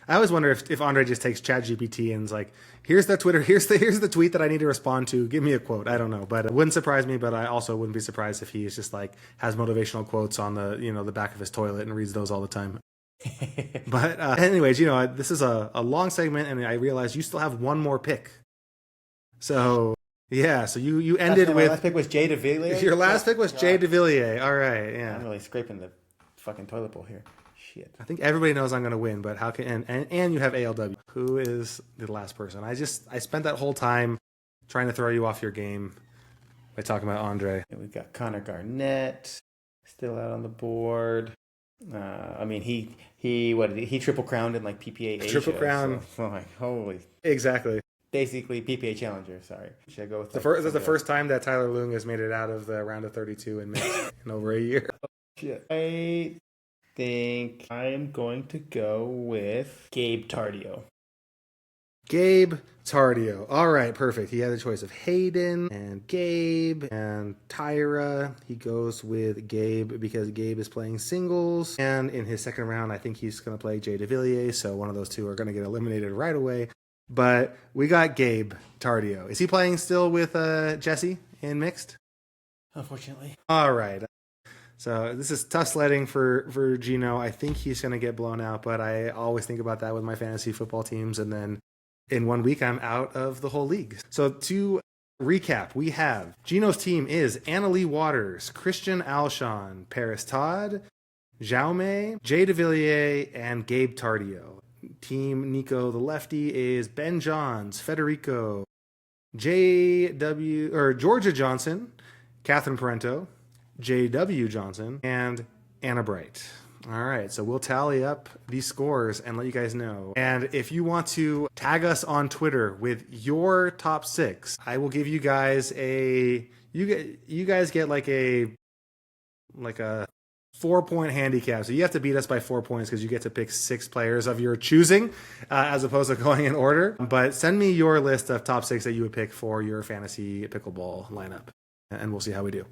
I always wonder if Andre just takes ChatGPT and is here's the Twitter, here's the tweet that I need to respond to. Give me a quote. I don't know, but it wouldn't surprise me. But I also wouldn't be surprised if he is just has motivational quotes on the the back of his toilet and reads those all the time. But anyways, this is a long segment, and I realize you still have one more pick. So Yeah, so you ended My with last pick was Jay DeVilliers. your last pick was Jay DeVilliers. All right, yeah. I'm really scraping the fucking toilet bowl here. Shit. I think everybody knows I'm going to win, but how can and you have ALW. Who is the last person? I spent that whole time trying to throw you off your game by talking about Andre. And we've got Connor Garnett still out on the board. I mean, he triple crowned in like PPA Asia. Triple crown. So, like, holy. Exactly. Basically, PPA Challenger. Sorry, should I go with This is the first time that Tyler Lung has made it out of the round of 32 in over a year. Shit. I think I am going to go with Gabe Tardio. Gabe Tardio. All right, perfect. He had a choice of Hayden and Gabe and Tyra. He goes with Gabe because Gabe is playing singles. And in his second round, I think he's going to play Jay DeVilliers. So one of those two are going to get eliminated right away. But we got Gabe Tardio. Is he playing still with Jesse in mixed? Unfortunately. All right. So this is tough sledding for Gino. I think he's going to get blown out, but I always think about that with my fantasy football teams. And then in 1 week, I'm out of the whole league. So to recap, we have Gino's team is Annalie Waters, Christian Alshon, Paris Todd, Jaume, Jay DeVilliers, and Gabe Tardio. Team Nico the lefty is Ben Johns, Federico, Georgia Johnson, Catherine Parento, J.W. Johnson, and Anna Bright. All right, so we'll tally up these scores and let you guys know. And if you want to tag us on Twitter with your top 6, I will give you guys you guys get like a 4-point handicap. So you have to beat us by 4 points because you get to pick 6 players of your choosing as opposed to going in order. But send me your list of top 6 that you would pick for your fantasy pickleball lineup, and we'll see how we do.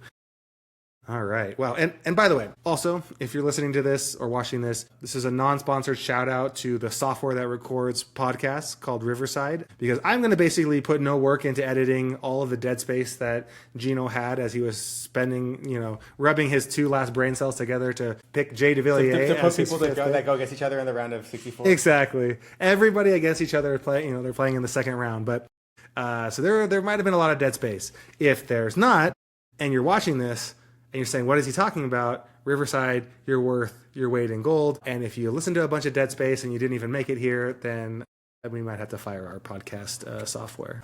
All right. Well, and by the way, also, if you're listening to this or watching this, this is a non-sponsored shout out to the software that records podcasts called Riverside, because I'm going to basically put no work into editing all of the dead space that Gino had as he was spending, rubbing his 2 last brain cells together to pick Jay DeVilliers. To put people that go against each other in the round of 64. Exactly. Everybody against each other playing, they're playing in the second round. But so there might have been a lot of dead space. If there's not, and you're watching this, and you're saying, what is he talking about? Riverside, you're worth your weight in gold. And if you listen to a bunch of dead space and you didn't even make it here, then we might have to fire our podcast software.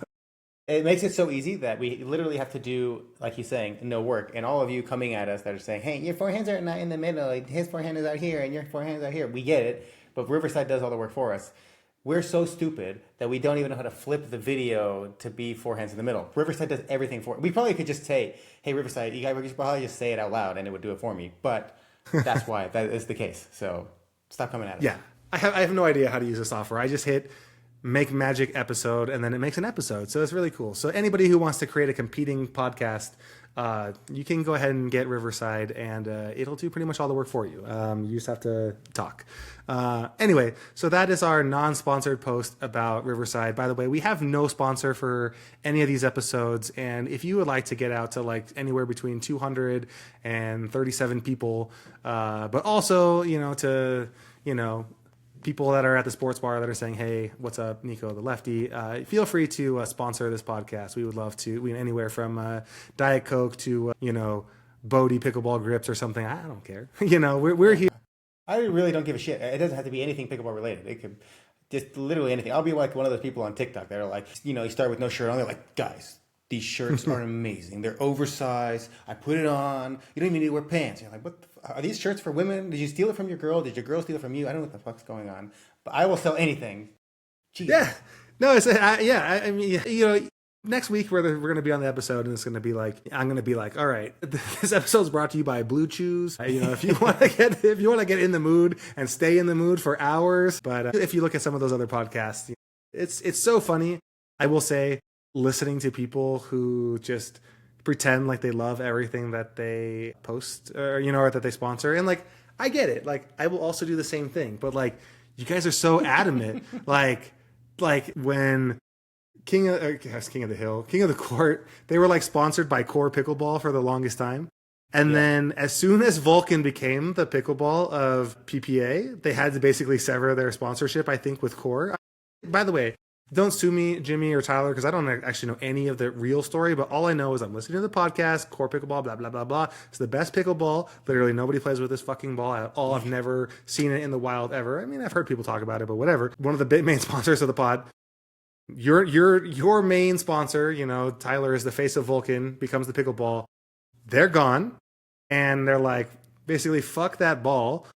It makes it so easy that we literally have to do, like he's saying, no work. And all of you coming at us that are saying, hey, your forehands are not in the middle. His forehand is out here and your forehands are here. We get it. But Riverside does all the work for us. We're so stupid that we don't even know how to flip the video to be forehands in the middle. Riverside does everything for it. We probably could just say, hey, Riverside, you guys could probably just say it out loud and it would do it for me. But that's why that is the case. So stop coming at us. Yeah. I have no idea how to use the software. I just hit make magic episode and then it makes an episode. So it's really cool. So anybody who wants to create a competing podcast, you can go ahead and get Riverside and it'll do pretty much all the work for you. You just have to talk. Anyway, so that is our non-sponsored post about Riverside. By the way, we have no sponsor for any of these episodes. And if you would like to get out to like anywhere between 200 and 37 people, but also, people that are at the sports bar that are saying, hey, what's up, Nico the lefty? Feel free to sponsor this podcast. We would love to. Anywhere from Diet Coke to, Bodie pickleball grips or something. I don't care. We're here. I really don't give a shit. It doesn't have to be anything pickleball related. It could just literally anything. I'll be like one of those people on TikTok that are like, you start with no shirt on. They're like, guys, these shirts are amazing. They're oversized. I put it on. You don't even need to wear pants. You're like, what? Are these shirts for women? Did you steal it from your girl? Did your girl steal it from you? I don't know what the fuck's going on. But I will sell anything. Jeez. Yeah. No, I mean, next week we're going to be on the episode and it's going to be like, I'm going to be like, all right, this episode is brought to you by Blue Chews. If you want to get in the mood and stay in the mood for hours. But if you look at some of those other podcasts, it's so funny. I will say, listening to people who just pretend like they love everything that they post or that they sponsor. And like, I get it. Like, I will also do the same thing, but like, you guys are so adamant. like when King of the Hill, King of the Court, they were like sponsored by Core Pickleball for the longest time. And then as soon as Vulcan became the pickleball of PPA, they had to basically sever their sponsorship, I think, with Core. By the way, don't sue me, Jimmy or Tyler, because I don't actually know any of the real story. But all I know is I'm listening to the podcast, Core Pickleball, blah blah blah blah. It's the best pickleball. Literally, nobody plays with this fucking ball at all. I've never seen it in the wild ever. I mean, I've heard people talk about it, but whatever. One of the big main sponsors of the pod. Your main sponsor, Tyler is the face of Vulcan, becomes the pickleball. They're gone, and they're like, basically, fuck that ball.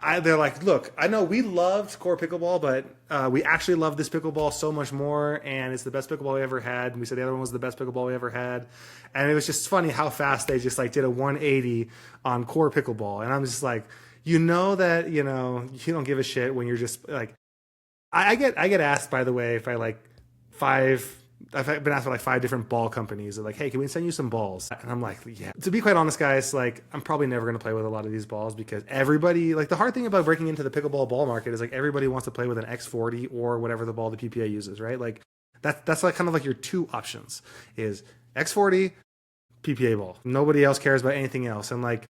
They're like, look, I know we loved Core Pickleball, but we actually love this pickleball so much more, and it's the best pickleball we ever had. And we said the other one was the best pickleball we ever had, and it was just funny how fast they just like did a 180 on Core Pickleball, and I'm just like, that you don't give a shit when you're just like, I get asked, by the way, if I like five. I've been asked by like 5 different ball companies. They're like, hey, can we send you some balls? And I'm like, yeah. To be quite honest, guys, like I'm probably never going to play with a lot of these balls because everybody, like the hard thing about breaking into the pickleball ball market is like everybody wants to play with an X40 or whatever the ball the PPA uses, right? Like that's like kind of like your 2 options is X40, PPA ball. Nobody else cares about anything else. And like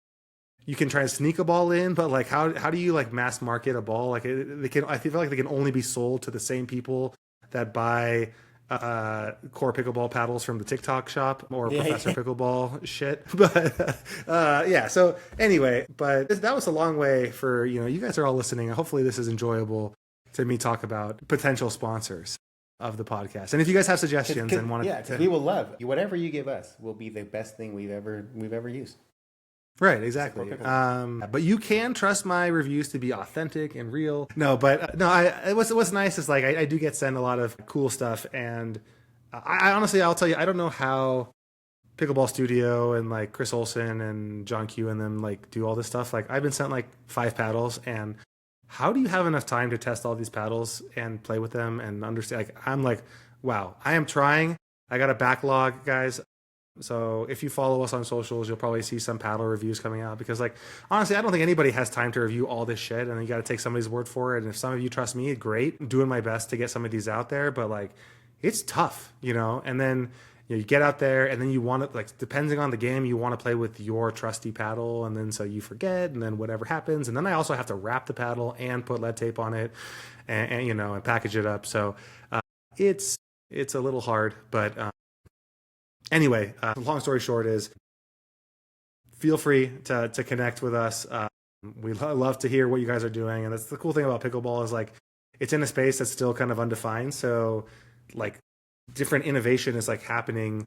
you can try and sneak a ball in, but like how do you like mass market a ball? Like I feel like they can only be sold to the same people that buy Core Pickleball paddles from the TikTok shop or Professor Pickleball shit. But yeah, so anyway, but that was a long way for, you guys are all listening. Hopefully this is enjoyable to me talk about potential sponsors of the podcast. And if you guys have suggestions and want to, we will love whatever you give us will be the best thing we've ever used. Right, exactly. But you can trust my reviews to be authentic and real. No, but what's nice is like I do get sent a lot of cool stuff, and I honestly, I'll tell you, I don't know how Pickleball Studio and like Chris Olsen and John Q and them like do all this stuff. Like I've been sent like 5 paddles, and how do you have enough time to test all these paddles and play with them and understand? Like I'm like, wow, I am trying. I got a backlog, guys. So if you follow us on socials, you'll probably see some paddle reviews coming out because like, honestly, I don't think anybody has time to review all this shit and you got to take somebody's word for it. And if some of you trust me, great. I'm doing my best to get some of these out there, but like, it's tough, and then you get out there and then you want to like, depending on the game, you want to play with your trusty paddle. And then so you forget and then whatever happens. And then I also have to wrap the paddle and put lead tape on it and and package it up. So it's a little hard, but anyway, long story short is feel free to connect with us. We love to hear what you guys are doing. And that's the cool thing about pickleball is like, it's in a space that's still kind of undefined. So like different innovation is like happening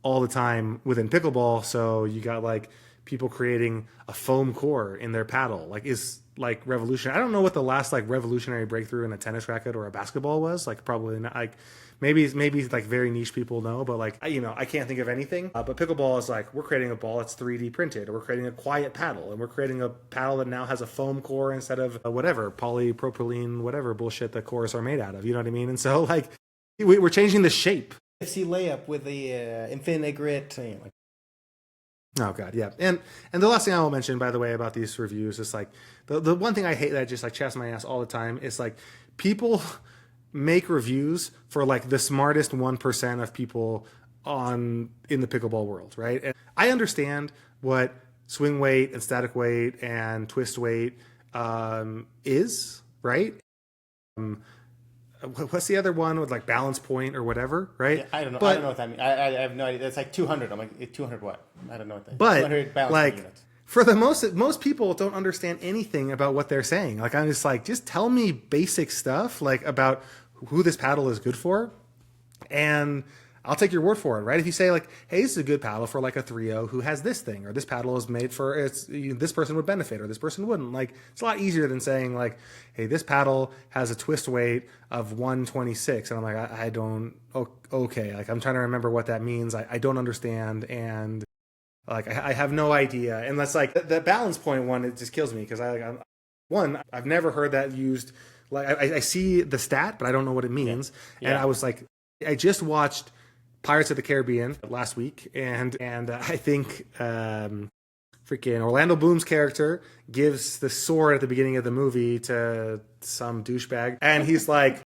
all the time within pickleball. So you got like people creating a foam core in their paddle, like is like revolutionary. I don't know what the last like revolutionary breakthrough in a tennis racket or a basketball was. Like probably not, like maybe like very niche people know, but like I can't think of anything. But pickleball is like we're creating a ball that's 3D printed, or we're creating a quiet paddle, and we're creating a paddle that now has a foam core instead of whatever polypropylene whatever bullshit the cores are made out of. You know what I mean? And so like we're changing the shape. FC layup with the infinite grit. Oh god, yeah. And the last thing I will mention, by the way, about these reviews is like the one thing I hate that just like chaps my ass all the time is like people make reviews for like the smartest 1% of people in the pickleball world, right? And I understand what swing weight and static weight and twist weight is, right? What's the other one with like balance point or whatever, right? Yeah, I don't know. I don't know what that means. I have no idea. That's like 200. I'm like 200 what? I don't know what that. But 200 balance like units. For the most people don't understand anything about what they're saying. Like I'm just like, just tell me basic stuff like about who this paddle is good for, and I'll take your word for it, right? If you say like, hey, this is a good paddle for like a 3-0 who has this thing, or this paddle is made for this person would benefit, or this person wouldn't. Like, it's a lot easier than saying like, hey, this paddle has a twist weight of 126. And I'm like, I don't, okay. Like, I'm trying to remember what that means. I don't understand. And like, I have no idea. And that's like the balance point one, it just kills me because I've never heard that used. Like, I see the stat, but I don't know what it means. Yeah. And I was like, I just watched Pirates of the Caribbean last week, and I think freaking Orlando Bloom's character gives the sword at the beginning of the movie to some douchebag, and he's like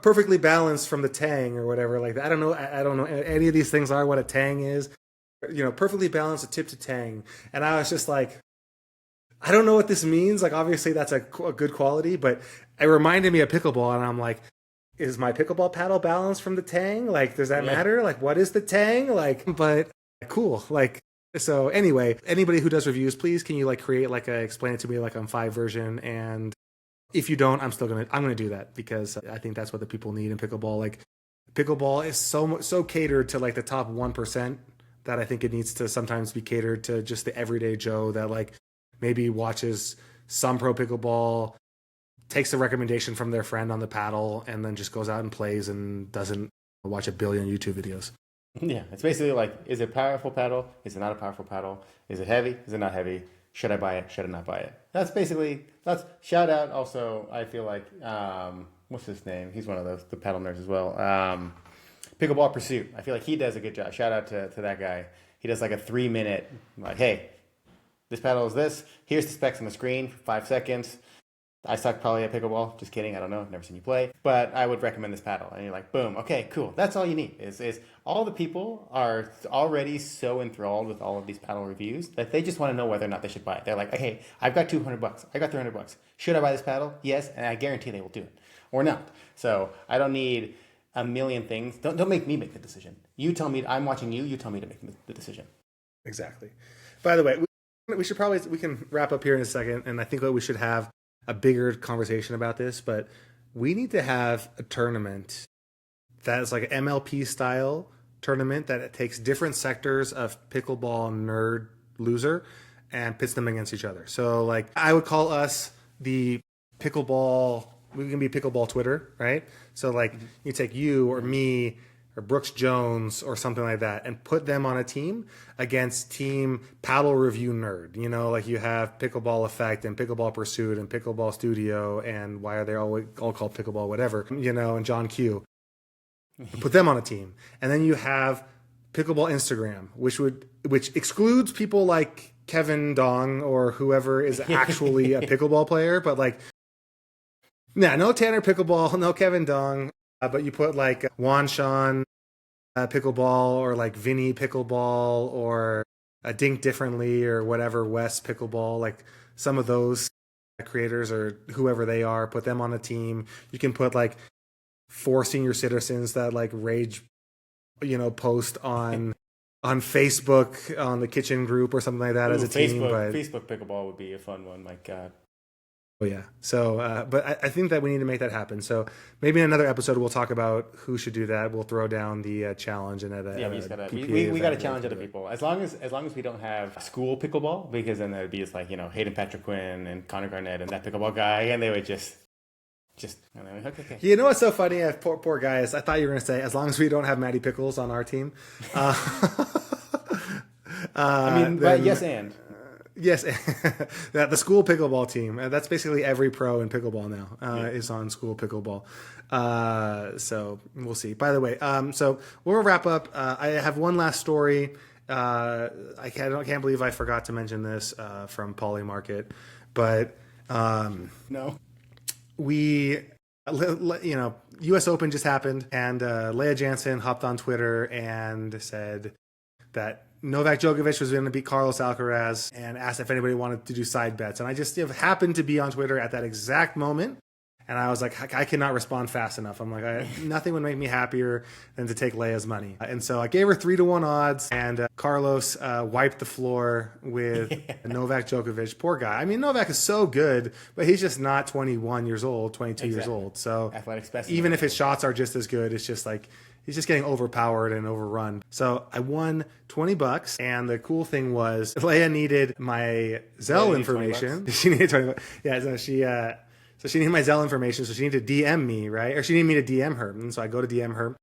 perfectly balanced from the tang or whatever like that. I don't know any of these things are what a tang is, perfectly balanced, a tip to tang. And I was just like, I don't know what this means. Like, obviously that's a good quality, but it reminded me of pickleball, and I'm like, is my pickleball paddle balanced from the tang? Like, does that Yeah. matter? Like, what is the tang? Like, but cool. Like, so anyway, anybody who does reviews, please can you like create like a explain it to me like on 5 version, and if you don't, I'm gonna do that because I think that's what the people need in pickleball. Like, pickleball is so catered to like the top 1% that I think it needs to sometimes be catered to just the everyday Joe that like maybe watches some pro pickleball, takes a recommendation from their friend on the paddle, and then just goes out and plays and doesn't watch a billion YouTube videos. Yeah, it's basically like, is it a powerful paddle? Is it not a powerful paddle? Is it heavy? Is it not heavy? Should I buy it? Should I not buy it? That's shout out. Also, I feel like, what's his name? He's one of the paddle nerds as well. Pickleball Pursuit. I feel like he does a good job. Shout out to that guy. He does like a 3 minute, like, hey, this paddle is this. Here's the specs on the screen for 5 seconds. I suck probably at pickleball. Just kidding. I don't know. I've never seen you play. But I would recommend this paddle. And you're like, boom. Okay, cool. That's all you need. Is all the people are already so enthralled with all of these paddle reviews that they just want to know whether or not they should buy it. They're like, hey, I've got $200. I got $300. Should I buy this paddle? Yes. And I guarantee they will do it. Or not. So I don't need a million things. Don't make me make the decision. You tell me. I'm watching you. You tell me to make the decision. Exactly. By the way, we can wrap up here in a second, and I think that we should have a bigger conversation about this, but we need to have a tournament that is like an MLP style tournament that takes different sectors of pickleball nerd loser and pits them against each other. So like I would call us the pickleball, we can be pickleball Twitter, right? So like you take you or me or Brooks Jones or something like that and put them on a team against team paddle review nerd. You know, like you have Pickleball Effect and Pickleball Pursuit and Pickleball Studio and why are they all called pickleball, whatever, you know, and John Q. Put them on a team. And then you have Pickleball Instagram, which excludes people like Kevin Dong or whoever is actually a pickleball player, but like, nah, no Tanner Pickleball, no Kevin Dong. But you put like Juan Sean Pickleball or like Vinny Pickleball or Dink Differently or whatever, Wes Pickleball, like some of those creators or whoever they are, put them on a team. You can put like 4 senior citizens that like rage, you know, post on Facebook on the kitchen group or something like that as a team. But Facebook Pickleball would be a fun one. My God. Oh yeah. So, but I think that we need to make that happen. So maybe in another episode we'll talk about who should do that. We'll throw down the challenge and we got to challenge other people. As long as we don't have school pickleball, because then there'd be just like, you know, Hayden Patrick Quinn and Connor Garnett and that pickleball guy, and they would just. Okay. You know what's so funny? Poor guys. I thought you were going to say as long as we don't have Matty Pickles on our team. But yes, and. Yes, the school pickleball team. That's basically every pro in pickleball now is on school pickleball. So we'll see. By the way, so we'll wrap up. I have one last story. I can't believe I forgot to mention this from Poly Market, but No. We, you know, U.S. Open just happened, and Leah Jansen hopped on Twitter and said that Novak Djokovic was going to beat Carlos Alcaraz and asked if anybody wanted to do side bets. And I just happened to be on Twitter at that exact moment. And I was like, I cannot respond fast enough. I'm like, nothing would make me happier than to take Leia's money. And so I gave her 3-1 odds, and Carlos wiped the floor with Novak Djokovic. Poor guy. I mean, Novak is so good, but he's just not 21 years old, 22 years old. So athletic specimen. Even if his shots are just as good, it's just like, he's just getting overpowered and overrun. So I won $20, and the cool thing was Leia needed my Zelle information. She needed $20. Yeah, so she needed my Zelle information, so she needed to DM me, right? Or she needed me to DM her. And so I go to DM her,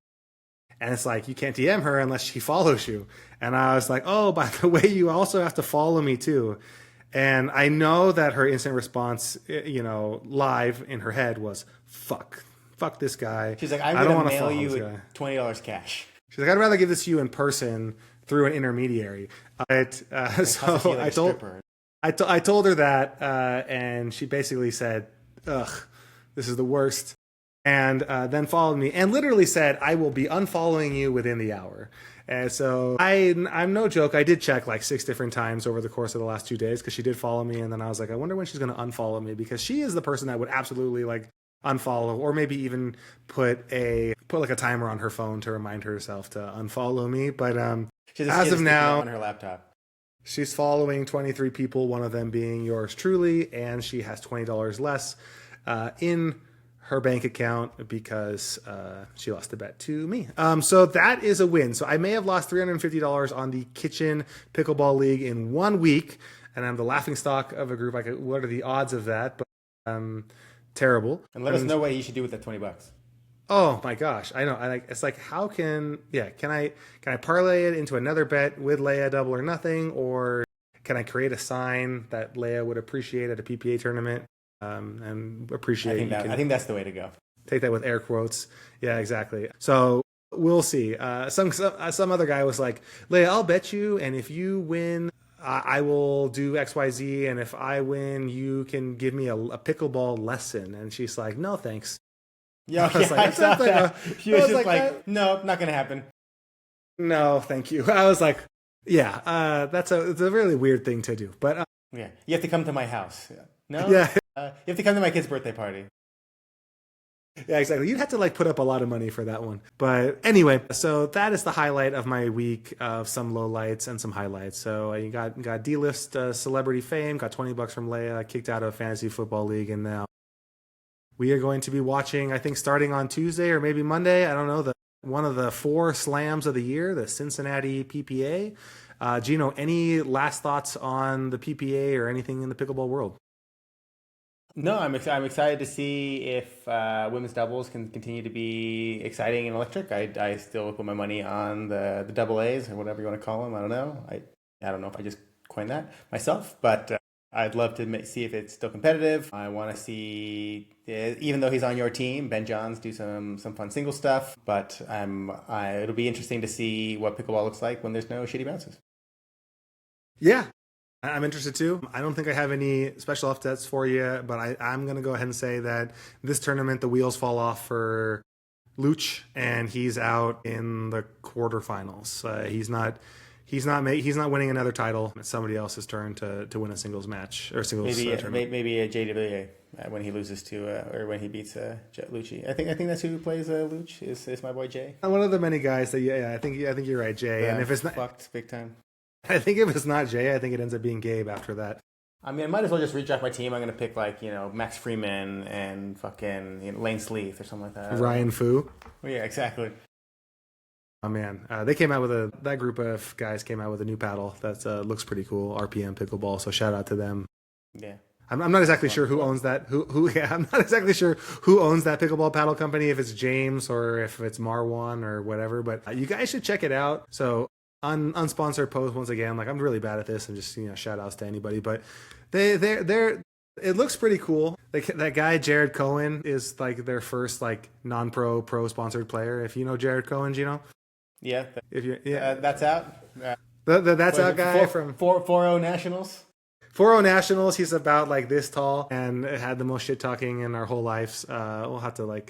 and it's like, you can't DM her unless she follows you. And I was like, oh, by the way, you also have to follow me too. And I know that her instant response, you know, live in her head was, fuck this guy. She's like, I'm going to mail you $20 cash. She's like, I'd rather give this to you in person through an intermediary. So I told her that, and she basically said, ugh, this is the worst. And then followed me and literally said, I will be unfollowing you within the hour. And so I'm no joke. I did check like 6 different times over the course of the last 2 days because she did follow me. And then I was like, I wonder when she's going to unfollow me, because she is the person that would absolutely like unfollow, or maybe even put like a timer on her phone to remind herself to unfollow me. But She has as a of sticky note now, on her laptop. she's following 23 people, one of them being yours truly, and she has $20 less in her bank account because she lost a bet to me. So that is a win. So I may have lost $350 on the Kitchen Pickleball League in 1 week, and I'm the laughing stock of a group. Like, what are the odds of that? But terrible. And let us know what you should do with that $20. Oh my gosh, I know. It's like, how can I parlay it into another bet with Leia double or nothing, or can I create a sign that Leia would appreciate at a PPA tournament? And appreciate. I think that's the way to go. Take that with air quotes. Yeah, exactly. So we'll see. Some other guy was like, Leia, I'll bet you, and if you win, I will do XYZ, and if I win, you can give me a pickleball lesson. And she's like, no, thanks. Yeah, I saw that. She was just like, no, not gonna happen. No, thank you. I was like, yeah, it's a really weird thing to do, but yeah, you have to come to my house. Yeah. No, yeah, you have to come to my kid's birthday party. Yeah, exactly. You'd have to like put up a lot of money for that one. But anyway, so that is the highlight of my week of some lowlights and some highlights. So you got D-list celebrity fame, got $20 from Leia, kicked out of fantasy football league, and now we are going to be watching, I think starting on Tuesday or maybe Monday, I don't know, one of the 4 slams of the year, the Cincinnati PPA. Gino, any last thoughts on the PPA or anything in the pickleball world? No, I'm excited to see if women's doubles can continue to be exciting and electric. I still put my money on the double A's or whatever you want to call them. I don't know. I don't know if I just coined that myself, but I'd love to see if it's still competitive. I want to see, even though he's on your team, Ben Johns do some fun single stuff. But it'll be interesting to see what pickleball looks like when there's no shitty bounces. Yeah, I'm interested too. I don't think I have any special updates for you, but I'm going to go ahead and say that this tournament, the wheels fall off for Luch, and he's out in the quarterfinals. He's not winning another title. It's somebody else's turn to win a singles match or singles tournament. Maybe a JWA when he loses to or when he beats Lucci. I think that's who plays Luch is my boy Jay. One of the many guys that I think you're right, Jay. Yeah, and if it's not fucked big time. I think if it's not Jay, I think it ends up being Gabe after that. I mean, I might as well just redraft my team. I'm going to pick Max Freeman and fucking Lane Sleeth or something like that. Ryan Fu. Well, yeah, exactly. Oh man, they came out with that group of guys came out with a new paddle that looks pretty cool. RPM Pickleball. So shout out to them. Yeah. I'm not exactly sure who owns that. I'm not exactly sure who owns that pickleball paddle company. If it's James or if it's Marwan or whatever. But you guys should check it out. So. Unsponsored post once again. Like I'm really bad at this, and just shout outs to anybody. But they're it looks pretty cool. That guy Jared Cohen is like their first like non-pro pro sponsored player. If you know Jared Cohen, yeah. If you that's out. That's out guy from 4-0 Nationals. 4-0 Nationals. He's about like this tall and had the most shit talking in our whole lives. We'll have to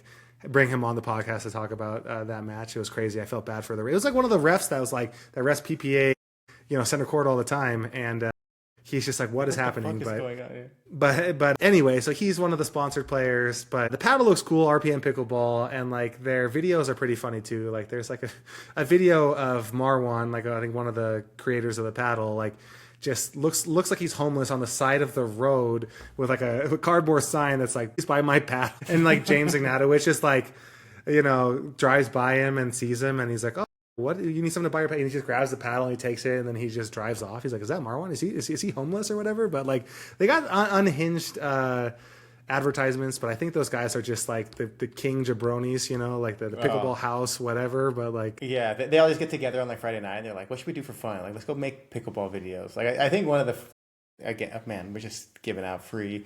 bring him on the podcast to talk about that match. It was crazy. I felt bad for it was like one of the refs that was like that refs PPA, center court all the time, and he's just like, what is happening? The fuck is going on here? But anyway, so he's one of the sponsored players. But the paddle looks cool, RPM Pickleball, and like their videos are pretty funny too. Like there's like a video of Marwan, like I think one of the creators of the paddle, like just looks like he's homeless on the side of the road with like a cardboard sign that's like, "Please buy my paddle." And like James Ignatowicz just like, drives by him and sees him, and he's like, "Oh, what? You need something to buy your paddle?" And he just grabs the paddle and he takes it, and then he just drives off. He's like, "Is that Marwan? Is he homeless or whatever?" But like they got unhinged advertisements, but I think those guys are just like the king jabronis, like the pickleball house, whatever. But like, yeah, they always get together on like Friday night and they're like, what should we do for fun? Like, let's go make pickleball videos. Like, I think one of the, again, man, we're just giving out free,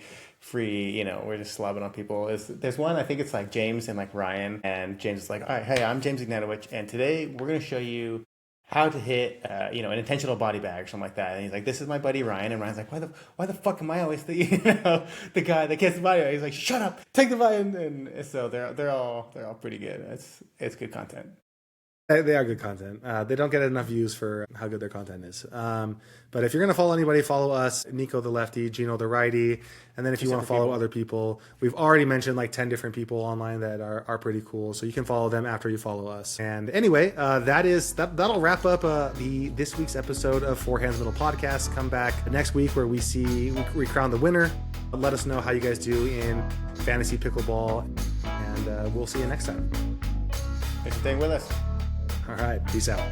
we're just slobbing on people. There's one, I think it's like James and like Ryan, and James is like, all right, hey, I'm James Ignatowicz, and today we're going to show you how to hit, an intentional body bag or something like that. And he's like, this is my buddy Ryan. And Ryan's like, why the fuck am I always the guy that gets the body bag? He's like, shut up, take the body. And so they're all pretty good. It's good content. They are good content. They don't get enough views for how good their content is. But if you're going to follow anybody, follow us, Nico the lefty, Gino the righty. And then if you want to follow other people, we've already mentioned like 10 different people online that are pretty cool. So you can follow them after you follow us. And anyway, that'll wrap up this week's episode of Forehands Middle Podcast. Come back next week where we crown the winner. Let us know how you guys do in fantasy pickleball. And we'll see you next time. Thanks for staying with us. All right. Peace out.